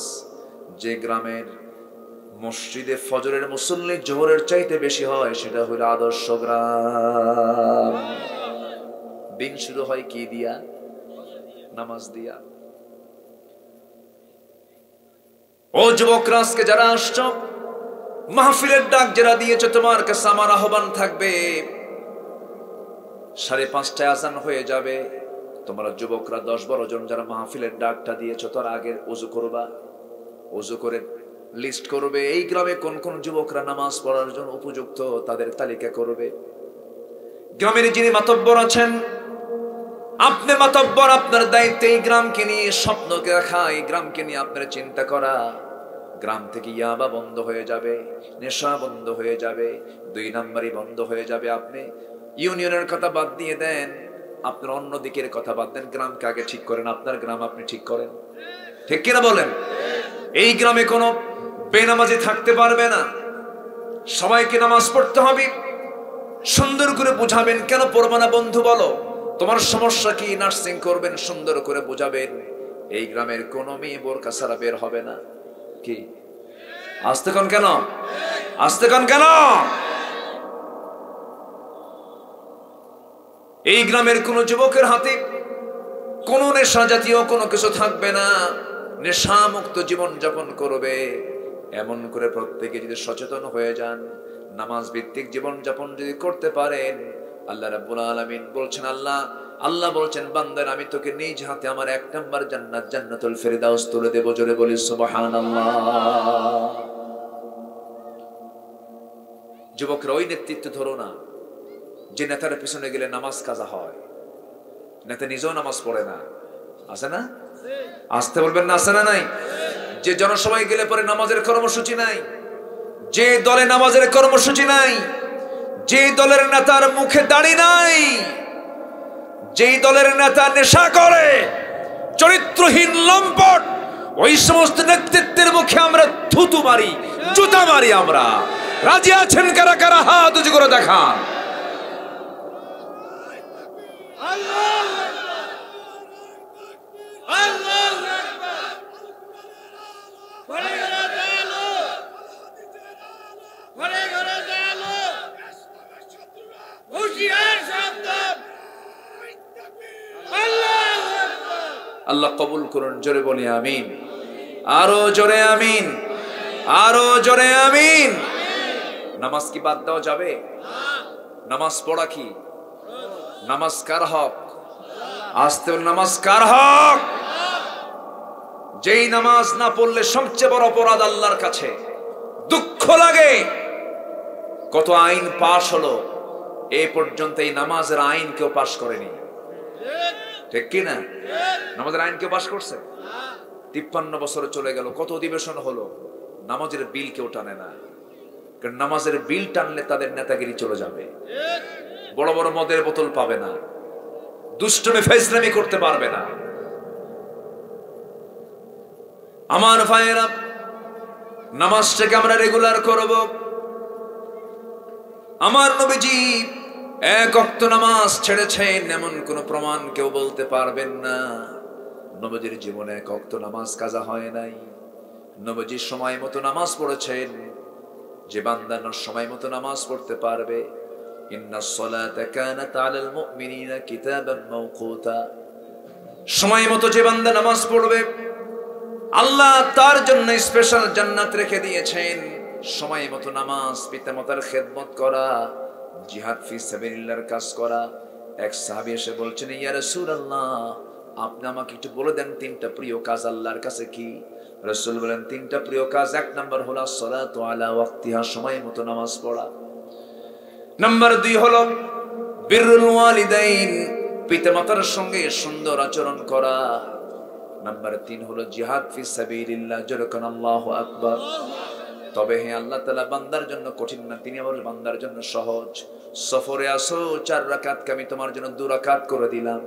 যে গ্রামের মসজিদে ফজরের মুসল্লি জোহরের চাইতে বেশি হয়, সেটা হলো আদর্শ গ্রাম। দিন শুরু হয় কি দিয়া? নামাজ দিয়া। ও যুবকরা, আজকে যারা আসছো, মাহফিলের ডাক যারা দিয়েছে, তোমার কাছে আমার আহ্বান থাকবে, 5:30টায় আজান হয়ে যাবে। তোমরা যুবকরা 10-12 জন যারা মাহফিলের ডাকটা দিয়েছো, তার আগে ওযু করবা। ওযু করে লিস্ট করবে এই গ্রামে কোন কোন যুবকরা নামাজ পড়ার জন্য উপযুক্ত, তাদের তালিকা করবে। গ্রামের যিনি মাতব্বর আছেন, আপনি মাতব্বর, আপনার দায়িত্ব এই গ্রামকে নিয়ে স্বপ্নকে রাখা, এই গ্রামকে নিয়ে আপনার চিন্তা করা। গ্রাম থেকে ইয়াবা বন্ধ হয়ে যাবে, নেশা বন্ধ হয়ে যাবে, 2 নাম্বারই বন্ধ হয়ে যাবে। আপনি ইউনিয়নের কথা বাদ দিয়ে দেন, আপনার অন্য দিকের কথা বাদ দেন, গ্রামকে আগে ঠিক করেন। আপনার গ্রাম আপনি ঠিক করেন, ঠিক কিনা বলেন? এই গ্রামে কোনো বেনামাজি থাকতে পারবে না। সবাইকে নামাজ পড়তে হবে। সুন্দর করে বুঝাবেন। কেন পড়বো না বন্ধু বলো? তোমার সমস্যা কি? নার্সিং করবেন, সুন্দর করে বুঝাবেন। এই গ্রামের কোনো মেয়ে বোরকা ছাড়া বের হবে না। কি আসতে কোন কেন? আসতে কোন কেন? এই গ্রামের কোন যুবকের হাতে কোন নেশা জাতীয় কোনো কিছু থাকবে না। নেশা মুক্ত জীবন যাপন করবে। এমন করে প্রত্যেকে যদি সচেতন হয়ে যান, নামাজ ভিত্তিক জীবন যাপন যদি করতে পারেন, আল্লাহ রাব্বুল আলামিন বলছেন, আল্লাহ বলছেন, বান্দার আমি তোকে নিজ হাতে আমার 1 নাম্বার জান্নাত, জান্নাতুল ফেরদাউস তুলে দেব। জোরে বলি সুবহানাল্লাহ। যুবকরা, ওই নেতৃত্ব ধরো না যে নেতার পিছনে গেলে নামাজ কাজা হয়। নেতা নিজেও নামাজ পড়ে না, আছে না? আসতে বলবেন না, আছে না নাই? যে জনসভায় গেলে পরে নামাজের কর্মসূচি নাই, যে দলে নামাজের কর্মসূচি নাই, যে দলের নেতার মুখে দাড়ি নাই, যেই দলের নেতা নেশা করে, চরিত্রহীন লম্পট, ওই সমস্ত নেতৃত্বের মুখে আমরা থুতু মারি, জুতা মারি। আমরা রাজি আছেন কারা কারা? হাত উঁচু করে দেখান। আল্লাহ কবুল করুন। জোরে বলি আমিন। আরো জোরে আমিন, আরো জোরে আমিন। নামাজ কি বাদ দেওয়া যাবে? নামাজ পড়া কি? নামাজ কার হক? আসতে বল, নামাজ কার হক? যেই নামাজ না পড়লে সবচেয়ে বড় অপরাধ আল্লাহর কাছে। দুঃখ লাগে, কত আইন পাশ হলো, এই পর্যন্ত এই নামাজের আইন কেউ পাশ করেনি। ঠিক কি না? নামাজের আইন কেউ পাশ করছে? 53 বছর চলে গেল, কত অধিবেশন হলো, নামাজের বিল কেউ টানে না। কারণ নামাজের বিল টানলে তাদের নেতাগিরি চলে যাবে। বড় বড় মদের বোতল পাবে না, দুষ্টমি ফাইজলামি করতে পারবে না। আমার ভাইয়েরা, নামাজটাকে আমরা রেগুলার করব। আমার নবীজি 1 ওয়াক্ত নামাজ ছেড়েছেন এমন কোন প্রমাণ কেউ বলতে পারবেন না। নবীজির জীবনে 1 ওয়াক্ত নামাজ কাজা হয় নাই। নবীজি সময় মতো নামাজ পড়েছেন। যে বান্দা সময় মতো নামাজ পড়তে পারবে, ইন্নাস সালাতা কানাত আলাল মুমিনিনা কিতাবান মাওকুতা, সময় মতো যে বান্দা নামাজ পড়বে, আল্লাহ তার জন্য স্পেশাল জান্নাত রেখে দিয়েছেন। সময় মতো নামাজ, পিতামাতার খেদমত করা, জিহাদ ফি সাবিলিল্লাহর কাজ করা। এক সাহাবী এসে বলছেন, ইয়া রাসূলুল্লাহ, আপনি আমাকে একটু বলে দেন 3টা প্রিয় কাজ আল্লাহর কাছে কি? রাসূল বলেন, 3টা প্রিয় কাজ, 1 নাম্বার হলো আসসালাতু আলা ওয়াক্তিহা, সময় মতো নামাজ পড়া। নাম্বার 2 হলো বিররুল ওয়ালিদাইন, পিতামাতার সঙ্গে সুন্দর আচরণ করা। নাম্বার 3 হলো জিহাদ ফি সাবিলিল্লাহ, যেরকম আল্লাহু আকবার। তবে হ্যাঁ, আল্লাহ তাআলা বান্দার জন্য কঠিন না, তিনি আবার বান্দার জন্য সহজ। সফরে আসো, 4 রাকাতকে আমি তোমার জন্য 2 রাকাত করে দিলাম।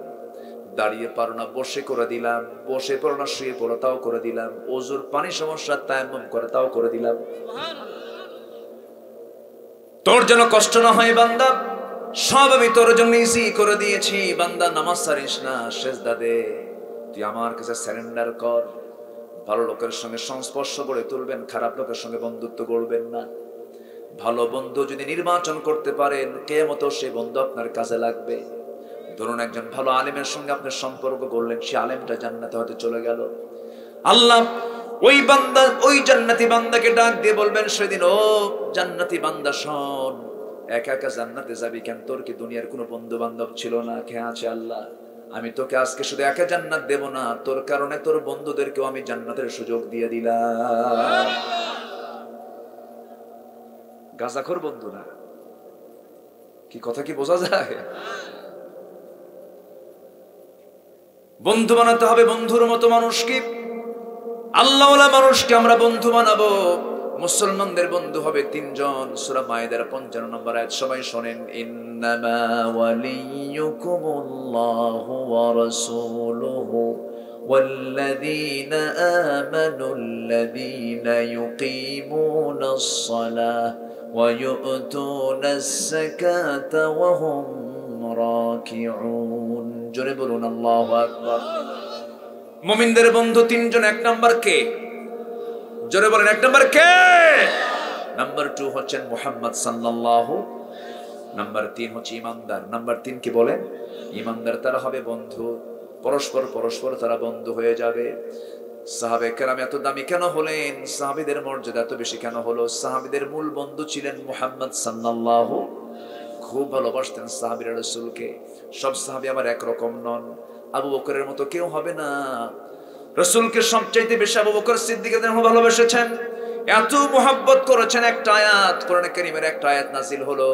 দাঁড়িয়ে পারো না, বসে করে দিলাম। বসে পারো না, শুয়ে পড়ো, তাও করে দিলাম। ওযুর পানি সমস্যা, তায়াম্মুম করে, তাও করে দিলাম। তোর জন্য কষ্ট না হয় বান্দা, সব আমি তোর জন্য ইজি করে দিয়েছি। বান্দা নামাজ ছাড়িস না, সিজদা দে, তুই আমার কাছে সারেন্ডার কর। ভালো লোকের সঙ্গে সংস্পর্শ গড়ে তুলবেন, খারাপ লোকের সঙ্গে বন্ধুত্ব করবেন না। ভালো বন্ধু যদি নির্বাচন করতে পারেন, কিয়ামতেও সেই বন্ধু আপনার কাজে লাগবে। ধরুন একজন ভালো আলেমের সঙ্গে আপনার সম্পর্ক করলেন, সে আলেমটা জান্নাতে হতে চলে গেল। আল্লাহ ওই বান্দা, ওই জান্নাতি বান্দাকে ডাক দিয়ে বলবেন সেদিন, ও জান্নাতি বান্দা শোন, একা একা জান্নাতে যাবি কেন? তোর কি দুনিয়ার কোনো বন্ধু বান্ধব ছিল না? কে আছে আল্লাহ, আমি তোকে আজকে শুধু একা জান্নাত দেব না, তোর কারণে তোর বন্ধুদেরকেও আমি জান্নাতের সুযোগ দিয়ে দিলাম। গাঁজাখোর বন্ধু না, কি কথা কি বোঝা যায়? বন্ধু বানাতে হবে বন্ধুর মতো মানুষকে, আল্লাহওয়ালা মানুষকে আমরা বন্ধু বানাবো। মুসলমানদের বন্ধু হবে 3 জন। সূরা মায়েদার 55 নম্বর আয়াত, সবাই শোনেন। ইন্নামা ওয়ালিয়ুকুমুল্লাহু ওয়া রাসূলুহু ওয়াল্লাযীনা আমানুল্লাযীনা ইউকিমুনাস সালাহ ওয়া ইউতুনাস যাকাতা ওয়া হুম রাকিউন। জোরে বলুন আল্লাহু আকবার। মুমিনদের বন্ধু 3 জন। 1 নাম্বার কে? জোরে বলেন, 1 নাম্বার কে? নাম্বার 2 হচ্ছেন মুহাম্মদ সাল্লাল্লাহু। নাম্বার 3 হচ্ছে ইমানদার। নাম্বার 3 কি বলেন? ইমানদার। তারা হবে বন্ধু, পরস্পর তারা বন্ধু হয়ে যাবে। সাহাবে কেরাম এত দামি কেন হলেন? সাহাবীদের মর্যাদা এত বেশি কেন হলো? সাহাবীদের মূল বন্ধু ছিলেন মুহাম্মদ সাল্লাল্লাহু। খুব ভালোবাসতেন সাহাবীরা রাসূলকে। সব সাহাবী আবার একরকম নন। আবু বকরের মতো কেউ হবে না। রাসূলকে সবচাইতে বেশি আবু বকর সিদ্দিক রাদিয়াল্লাহু ভালোবেসেছেন, এত মুহাব্বত করেছেন। একটা আয়াত, কোরআন কারীমের একটা আয়াত নাযিল হলো,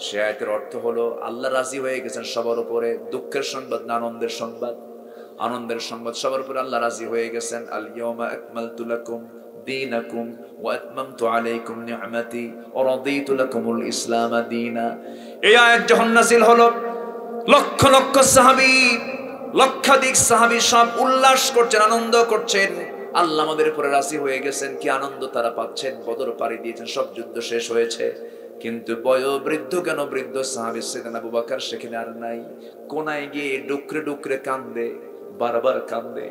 সে আয়াতের অর্থ হলো আল্লাহ রাজি হয়ে গেছেন সবার উপরে। দুঃখের সংবাদ না আনন্দের সংবাদ? আনন্দের সংবাদ, সবার উপরে আল্লাহ রাজি হয়ে গেছেন। আল ইয়াউমা আকমালতু লাকুম দীনাকুম ওয়া আতমামতু আলাইকুম নি'মাতি ওয়া রাদিতু লাকুমুল ইসলাম দীনা। এই আয়াত যখন নাযিল হলো, লক্ষ লক্ষ সাহাবী, লক্ষাধিক সাহাবী সব উল্লাস করছেন, আনন্দ করছেন। আল্লাহ আমাদের উপরে রাজি হয়ে গেছেন। কি আনন্দ তারা পাচ্ছেন! বদর পাড়ি দিয়েছেন, সব যুদ্ধ শেষ হয়েছে। কিন্তু বৃদ্ধ কেন? বৃদ্ধ সাহাবী সাইয়েদনা আবু বকর সেখানে আর নাই। কোনায় গিয়ে ডুকরে ডুকরে কান্দে, বারবার কান্দে।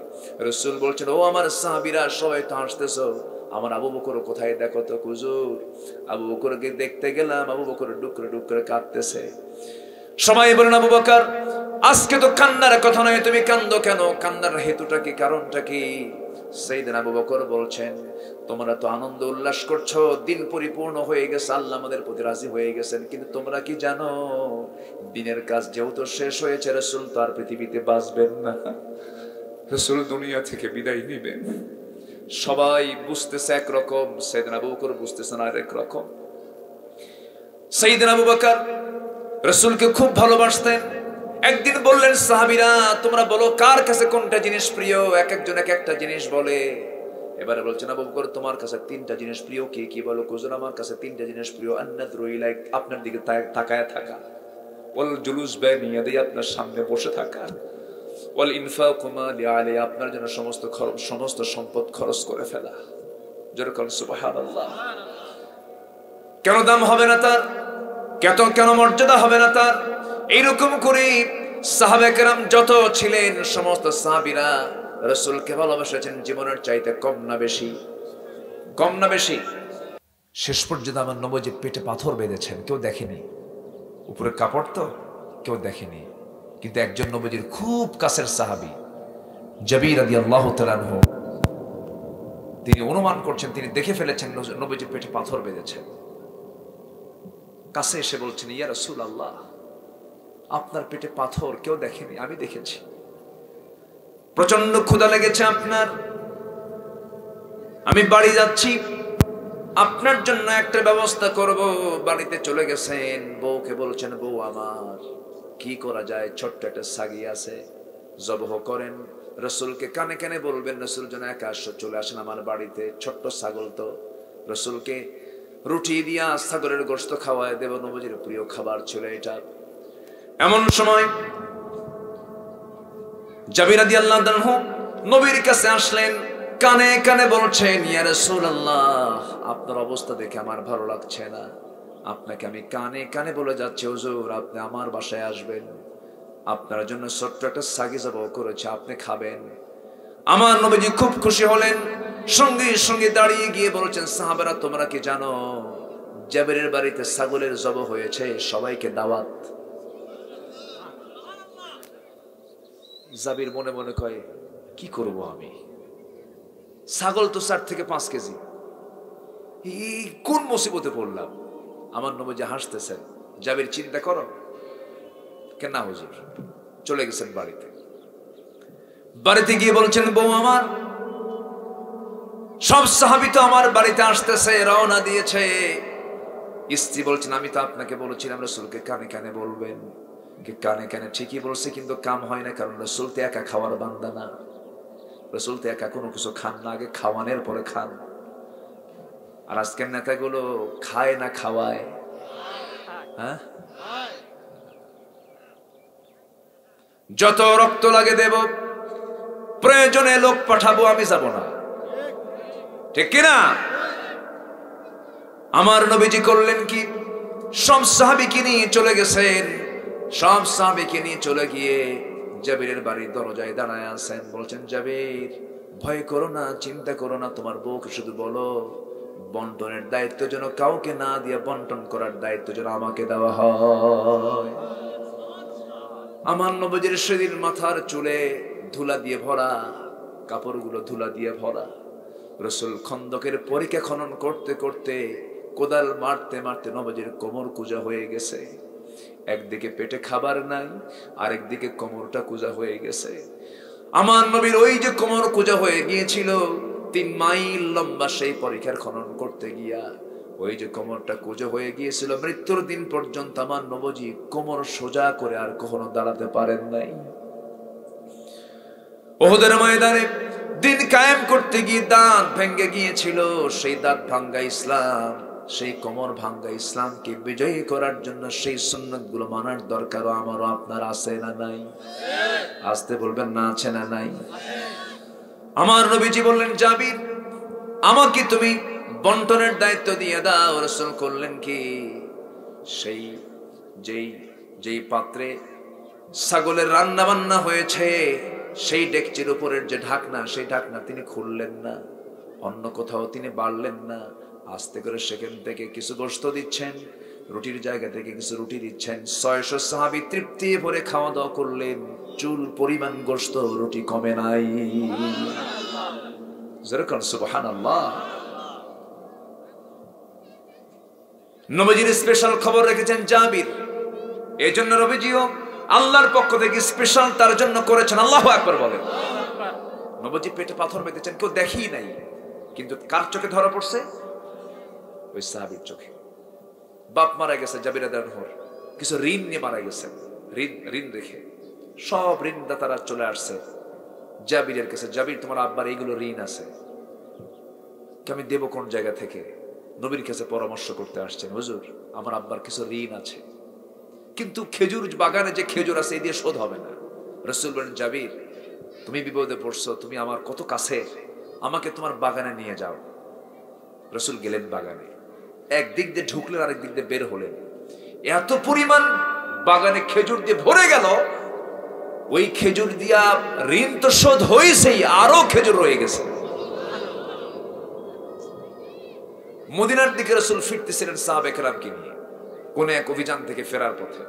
রাসূল বলছেন, ও আমার সাহাবীরা, সবাই তো হাসতেছো, আমার আবু বকর কোথায়? দেখো তো হুজুর। আবু বকরকে দেখতে গেলাম, আবু বকর ডুকরে ডুকরে কাঁদতেছে। সবাই বলেন, আবু বকর আজকে তো কান্নার কথা নয়, তুমি কান্দো কেন? কান্নার হেতুটা কি, কারণটা কি? সাইয়েদনা আবু বকর বলছেন, তোমরা তো আনন্দ উল্লাস করছো, দিন পরিপূর্ণ হয়ে গেছে, আল্লাহ আমাদের প্রতি রাজি হয়ে গেছেন। কিন্তু তোমরা কি জানো, দিনের কাজ যেহেতু শেষ হয়েছে, রাসূল তো আর পৃথিবীতে বাঁচবেন না, রাসূল দুনিয়া থেকে বিদায় নেবেন। সবাই বুঝতেছে একরকম, সাইয়েদনা আবু বকর বুঝতেছেন আর একরকম। সাইয়েদনা আবু বকর রাসূলকে খুব ভালোবাসতেন। একদিন বললেন, সাহাবীরা তোমরা বলো কার কাছে কোনটা জিনিস প্রিয়? এক একজন এক একটা জিনিস বলে। এবারে বলছেন, আবু বকর তোমার কাছে 3টা জিনিস প্রিয়। কি কি বলো? হুজুর আমার কাছে 3টা জিনিস প্রিয়। আন-নাযরু ইলাইক, আপনার দিকে তাকায় থাকা। ওয়াল জুলুস বাইনা ইয়াদাই, আপনার সামনে বসে থাকা। ওয়াল ইনফাকু মা লিআলি, আপনার জন্য সমস্ত সম্পদ খরচ করে ফেলা। যেরকম সুবহানাল্লাহ। কেন দাম হবে না তার? কেন মর্যাদা হবে না তার? এইরকম করে সাহাবে কেরাম যত ছিলেন, সমস্ত সাহাবীরা রাসূলকে ভালোবেসেছেন জীবনের চাইতে কম না বেশি? কম না বেশি? শেষ পর্যন্ত আমার নবীজি পেটে পাথর বেঁধেছেন, কেউ দেখেনি। উপরে কাপড় তো কেউ দেখেনি, কিন্তু একজন নবীজির খুব কাছের সাহাবী জাবির রাদিয়াল্লাহু তাআলা আনহু, তিনি অনুমান করছেন, তিনি দেখে ফেলেছেন নবীজির পেটে পাথর বেঁধেছেন। কাছে এসে বলছেন, ইয়া রাসূলুল্লাহ, আপনার পেটে পাথর কেউ দেখেনি, আমি দেখেছি। প্রচন্ড ক্ষুধা লেগেছে আপনার, আমি বাড়ি যাচ্ছি, আপনার জন্য একটা ব্যবস্থা করব। বাড়িতে চলে গেছেন, বউকে বলছেন, বউ আমার কি করা যায়, ছোট্ট একটা ছাগি আছে, জবহ করেন। রসুলকে কানে কানে বলবেন, রসুল যেন একা চলে আসেন আমার বাড়িতে, ছোট্ট ছাগল তো। রসুলকে রুটি দিয়া ছাগলের গোশত খাওয়ায় দেব, নবীজির প্রিয় খাবার ছিল এটা। এমন সময় জাবির রাদিয়াল্লাহু আনহু নবীর কাছে আসলেন, কানে কানে বলছেন, ইয়া রাসূলুল্লাহ, আপনার অবস্থা দেখে আমার ভালো লাগছে না। আপনাকে আমি কানে কানে বলে যাচ্ছি, হুজুর আপনি আমার বাসায় আসবেন, আপনার জন্য ছোট্ট একটা ছাগি জবাহ করেছে, আপনি খাবেন। আমার নবীজি খুব খুশি হলেন, সঙ্গে সঙ্গে দাঁড়িয়ে গিয়ে বলছেন, সাহাবারা তোমরা কি জানো জাবিরের বাড়িতে ছাগলের জবাহ হয়েছে, সবাইকে দাওয়াত। জাবির মনে মনে কয়, কি করব আমি, ছাগল তো 4 থেকে 5 কেজি, এই কোন মুসিবতে পড়লাম। আমার নবীজি হাসতেছেন। জাবির চিন্তা করো কেন না হুজুর, চলে গেছেন বাড়িতে। বাড়িতে গিয়ে বলছেন, বউ আমার, সব সাহাবী তো আমার বাড়িতে আসতেছে, রওনা দিয়েছে। স্ত্রী বলছেন, আমি তো আপনাকে বলেছিলাম রাসূলকে কানে কানে বলবেন। কানে কানে ঠিকই বলছে, কিন্তু কাম হয় না, কারণ রাসূল তো একা খাওয়ার বান্দা না। রাসূল তো একা কোনো কিছু খান না, আগে খাওয়ানোর পরে খান। আর আজকের নেতাগুলো খায় না খাওয়ায়। হ্যাঁ, যত রক্ত লাগে দেব, প্রয়োজনে লোক পাঠাবো, আমি যাব না, ঠিক কিনা? আমার নবীজি করলেন কি, সব সাহাবীকে নিয়ে চলে গেছেন। সব সাহাবীকে নিয়ে চলে গিয়ে জাবিরের বাড়ির দরজায় দাঁড়ায় আছেন। বলছেন, জাবির ভয় করো না, চিন্তা করো না, তোমার বউকে শুধু বলো বন্টনের দায়িত্ব যেন কাউকে না দিয়ে বন্টন করার দায়িত্ব যেন আমাকে দেওয়া হয়। আমার নবীজির সেদিন মাথার চুলে ধুলা দিয়ে ভরা, কাপড়গুলো ধুলা দিয়ে ভরা। রাসূল খন্দকের পরিখা খনন করতে করতে, কোদাল মারতে মারতে নবীজির কোমর কুঁজা হয়ে গেছে। একদিকে পেটে খাবার নাই, আরেকদিকে কোমরটা কুঁজা হয়ে গেছে। আমার নবীর ওই যে কোমর কুঁজা হয়ে গিয়েছিল, 3 মাইল লম্বা সেই পরিখার খনন করতে গিয়া ওই যে কোমরটা কুঁজো হয়ে গিয়েছিল, মৃত্যুর দিন পর্যন্ত আমার নবীজি কোমর সোজা করে আর কখনো দাঁড়াতে পারেন নাই। উহুদের ময়দানে দিন কায়েম করতে গিয়ে দাঁত ভেঙে গিয়েছিল, সেই দাঁত ভাঙ্গা ইসলাম, সেই কোমর ভাঙ্গা ইসলামকে বিজয়ী করার জন্য সেই সুন্নাতগুলো মানার দরকারও আমারও আপনার আছে না নাই? আসতে বলবেন না, আছে না নাই? আমার নবীজি বললেন, জাবির আমাকে তুমি বন্টনের দায়িত্ব দিয়ে দাও। রাসূল করলেন কি, সেই যেই পাত্রে ছাগলের রান্না বান্না হয়েছে, সেই ডেকচির উপরের যে ঢাকনা, সেই ঢাকনা তিনি খুললেন না, অন্য কোথাও তিনি বাড়লেন না। আস্তে করে সেখান থেকে কিছু গোশত দিচ্ছেন, রুটির জায়গা থেকে কিছু রুটি দিচ্ছেন। 600 সাহাবী তৃপ্তি ভরে খাওয়া দাওয়া করলেন, চুল পরিমাণ গোশত রুটি কমে নাই। যেরকম সুবহানাল্লাহ। নবীজির স্পেশাল খবর রেখেছেন জাবির, এই জন্য নবীজিও আল্লাহর পক্ষ থেকে স্পেশাল তার জন্য করেছেন। আল্লাহু আকবার বলেন। নবীজি পেটে পাথর বেঁধেছেন, কেউ দেখেই নাই, কিন্তু কার চোখে ধরা পড়ছে? ওই সাহাবীর চোখে। বাপ মারা গেছে জাবির রাদিয়াল্লাহু আনহু, কিছু ঋণ নিয়ে মারা গেছে, ঋণ রেখে। সব ঋণদাতারা চলে আসছে জাবিরের কাছে, জাবির তোমার আব্বার এইগুলো ঋণ আছে, আমি দেব কোন জায়গা থেকে? নবীর কাছে পরামর্শ করতে আসছেন, হুজুর আমার আব্বার কিছু ঋণ আছে, কিন্তু খেজুর বাগানে যে খেজুর আছে এই দিয়ে শোধ হবে না। রাসূল বলেন, জাবির তুমি বিপদে পড়ছো, তুমি আমার কত কাছে, আমাকে তোমার বাগানে নিয়ে যাও। রাসূল গেলেন বাগানে, একদিক দিয়ে ঢুকলেন, আরেক দিক দিয়ে বের হলেন। এত পরিমাণ বাগানে খেজুর দিয়ে ভরে গেল, ওই খেজুর দিয়া ঋণ তো শোধ হয়েছেই, আরো খেজুর রয়ে গেছে। মদিনার দিকে রাসূল ফিরতেছিলেন সাহাবে কেরামকে নিয়ে, কোন এক অভিযান থেকে ফেরার পথে।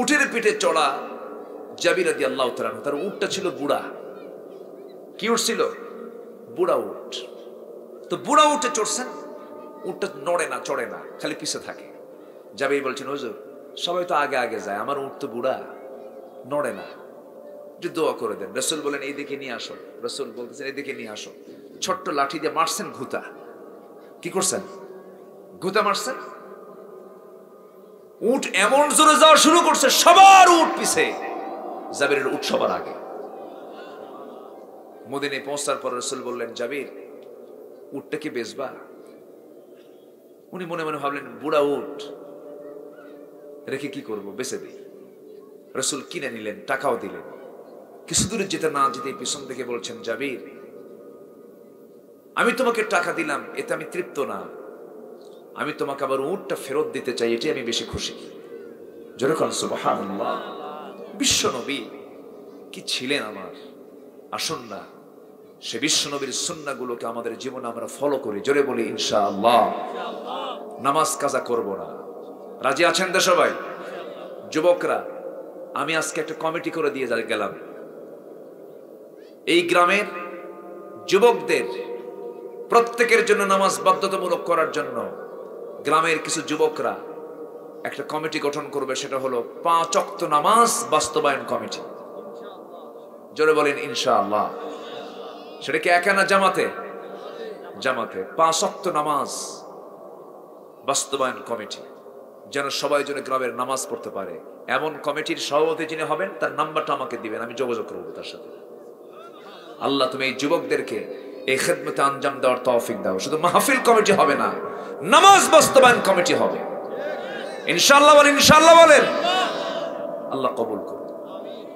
উটের পিঠে চড়া জাবির রাদিয়াল্লাহু তাআলা, তার উটটা ছিল বুড়া। কি উট ছিল? বুড়া উট। তো বুড়া উটে চড়ছেন, উটটা নড়ে না, চড়ে না, খালি পিছে থাকে। জাবির বলছেন, হুজুর সবাই তো আগে আগে যায়, আমার উট তো বুড়া, নড়ে না, যে দোয়া করে দেন। রাসূল বলেন, এইদিকে নিয়ে আসো। রাসূল বলতেছেন, এইদিকে নিয়ে আসো। ছোট্ট লাঠি দিয়ে মারছেন ঘুতা, কি করছেন? গুতা মারছেন। উট এমন জোরে যাওয়া শুরু করছে, সবার উট পিছে, জাবিরের উট সবার আগে। মদিনায় পৌঁছার পর রাসূল বললেন, জাবির, উটটা কি বেচবা? উনি মনে মনে ভাবলেন, বুড়া উট রেখে কি করব, বেচে দিই। রাসূল কিনে নিলেন, টাকাও দিলেন। কিছু দূরে যেতে না যেতে পিছন থেকে বলছেন, জাবির, আমি তোমাকে টাকা দিলাম, এতে আমি তৃপ্ত না, আমি তোমাকে আবার উটটা ফেরত দিতে চাই, এটাই আমি বেশি খুশি। জোরে বলেন সুবহানাল্লাহ। বিশ্ব নবী কি ছিলেন আমার! আসুন না সে বিশ্ব নবীর সুন্নাহগুলোকে আমাদের জীবনে আমরা ফলো করি। জোরে বলি ইনশাআল্লাহ। নামাজ কাজা করব না। রাজি আছেন তো সবাই? যুবকরা, আমি আজকে একটা কমিটি করে দিয়ে গেলাম। এই গ্রামের যুবকদের প্রত্যেকের জন্য নামাজ বাধ্যতামূলক করার জন্য গ্রামের কিছু যুবকরা একটা কমিটি গঠন করবে। সেটা হলো 5 ওয়াক্ত নামাজ বাস্তবায়ন কমিটি। জোরে বলেন ইনশাআল্লাহ। সেটা কি একা না জামাতে? জামাতে। 5 ওয়াক্ত নামাজ বাস্তবায়ন কমিটি, যেন সবাই যেন গ্রামের নামাজ পড়তে পারে। এমন কমিটির সভাপতি যিনি হবেন তার নাম্বারটা আমাকে দিবেন, আমি যোগাযোগ করবো তার সাথে। আল্লাহ তুমি এই যুবকদেরকে এই খেদমতে আঞ্জাম দেওয়ার তৌফিক দাও। শুধু মাহফিল কমিটি হবে না, নামাজ বাস্তবায়ন কমিটি হবে ইনশাআল্লাহ। বলেন ইনশাআল্লাহ। বলেন আল্লাহ কবুল করুন।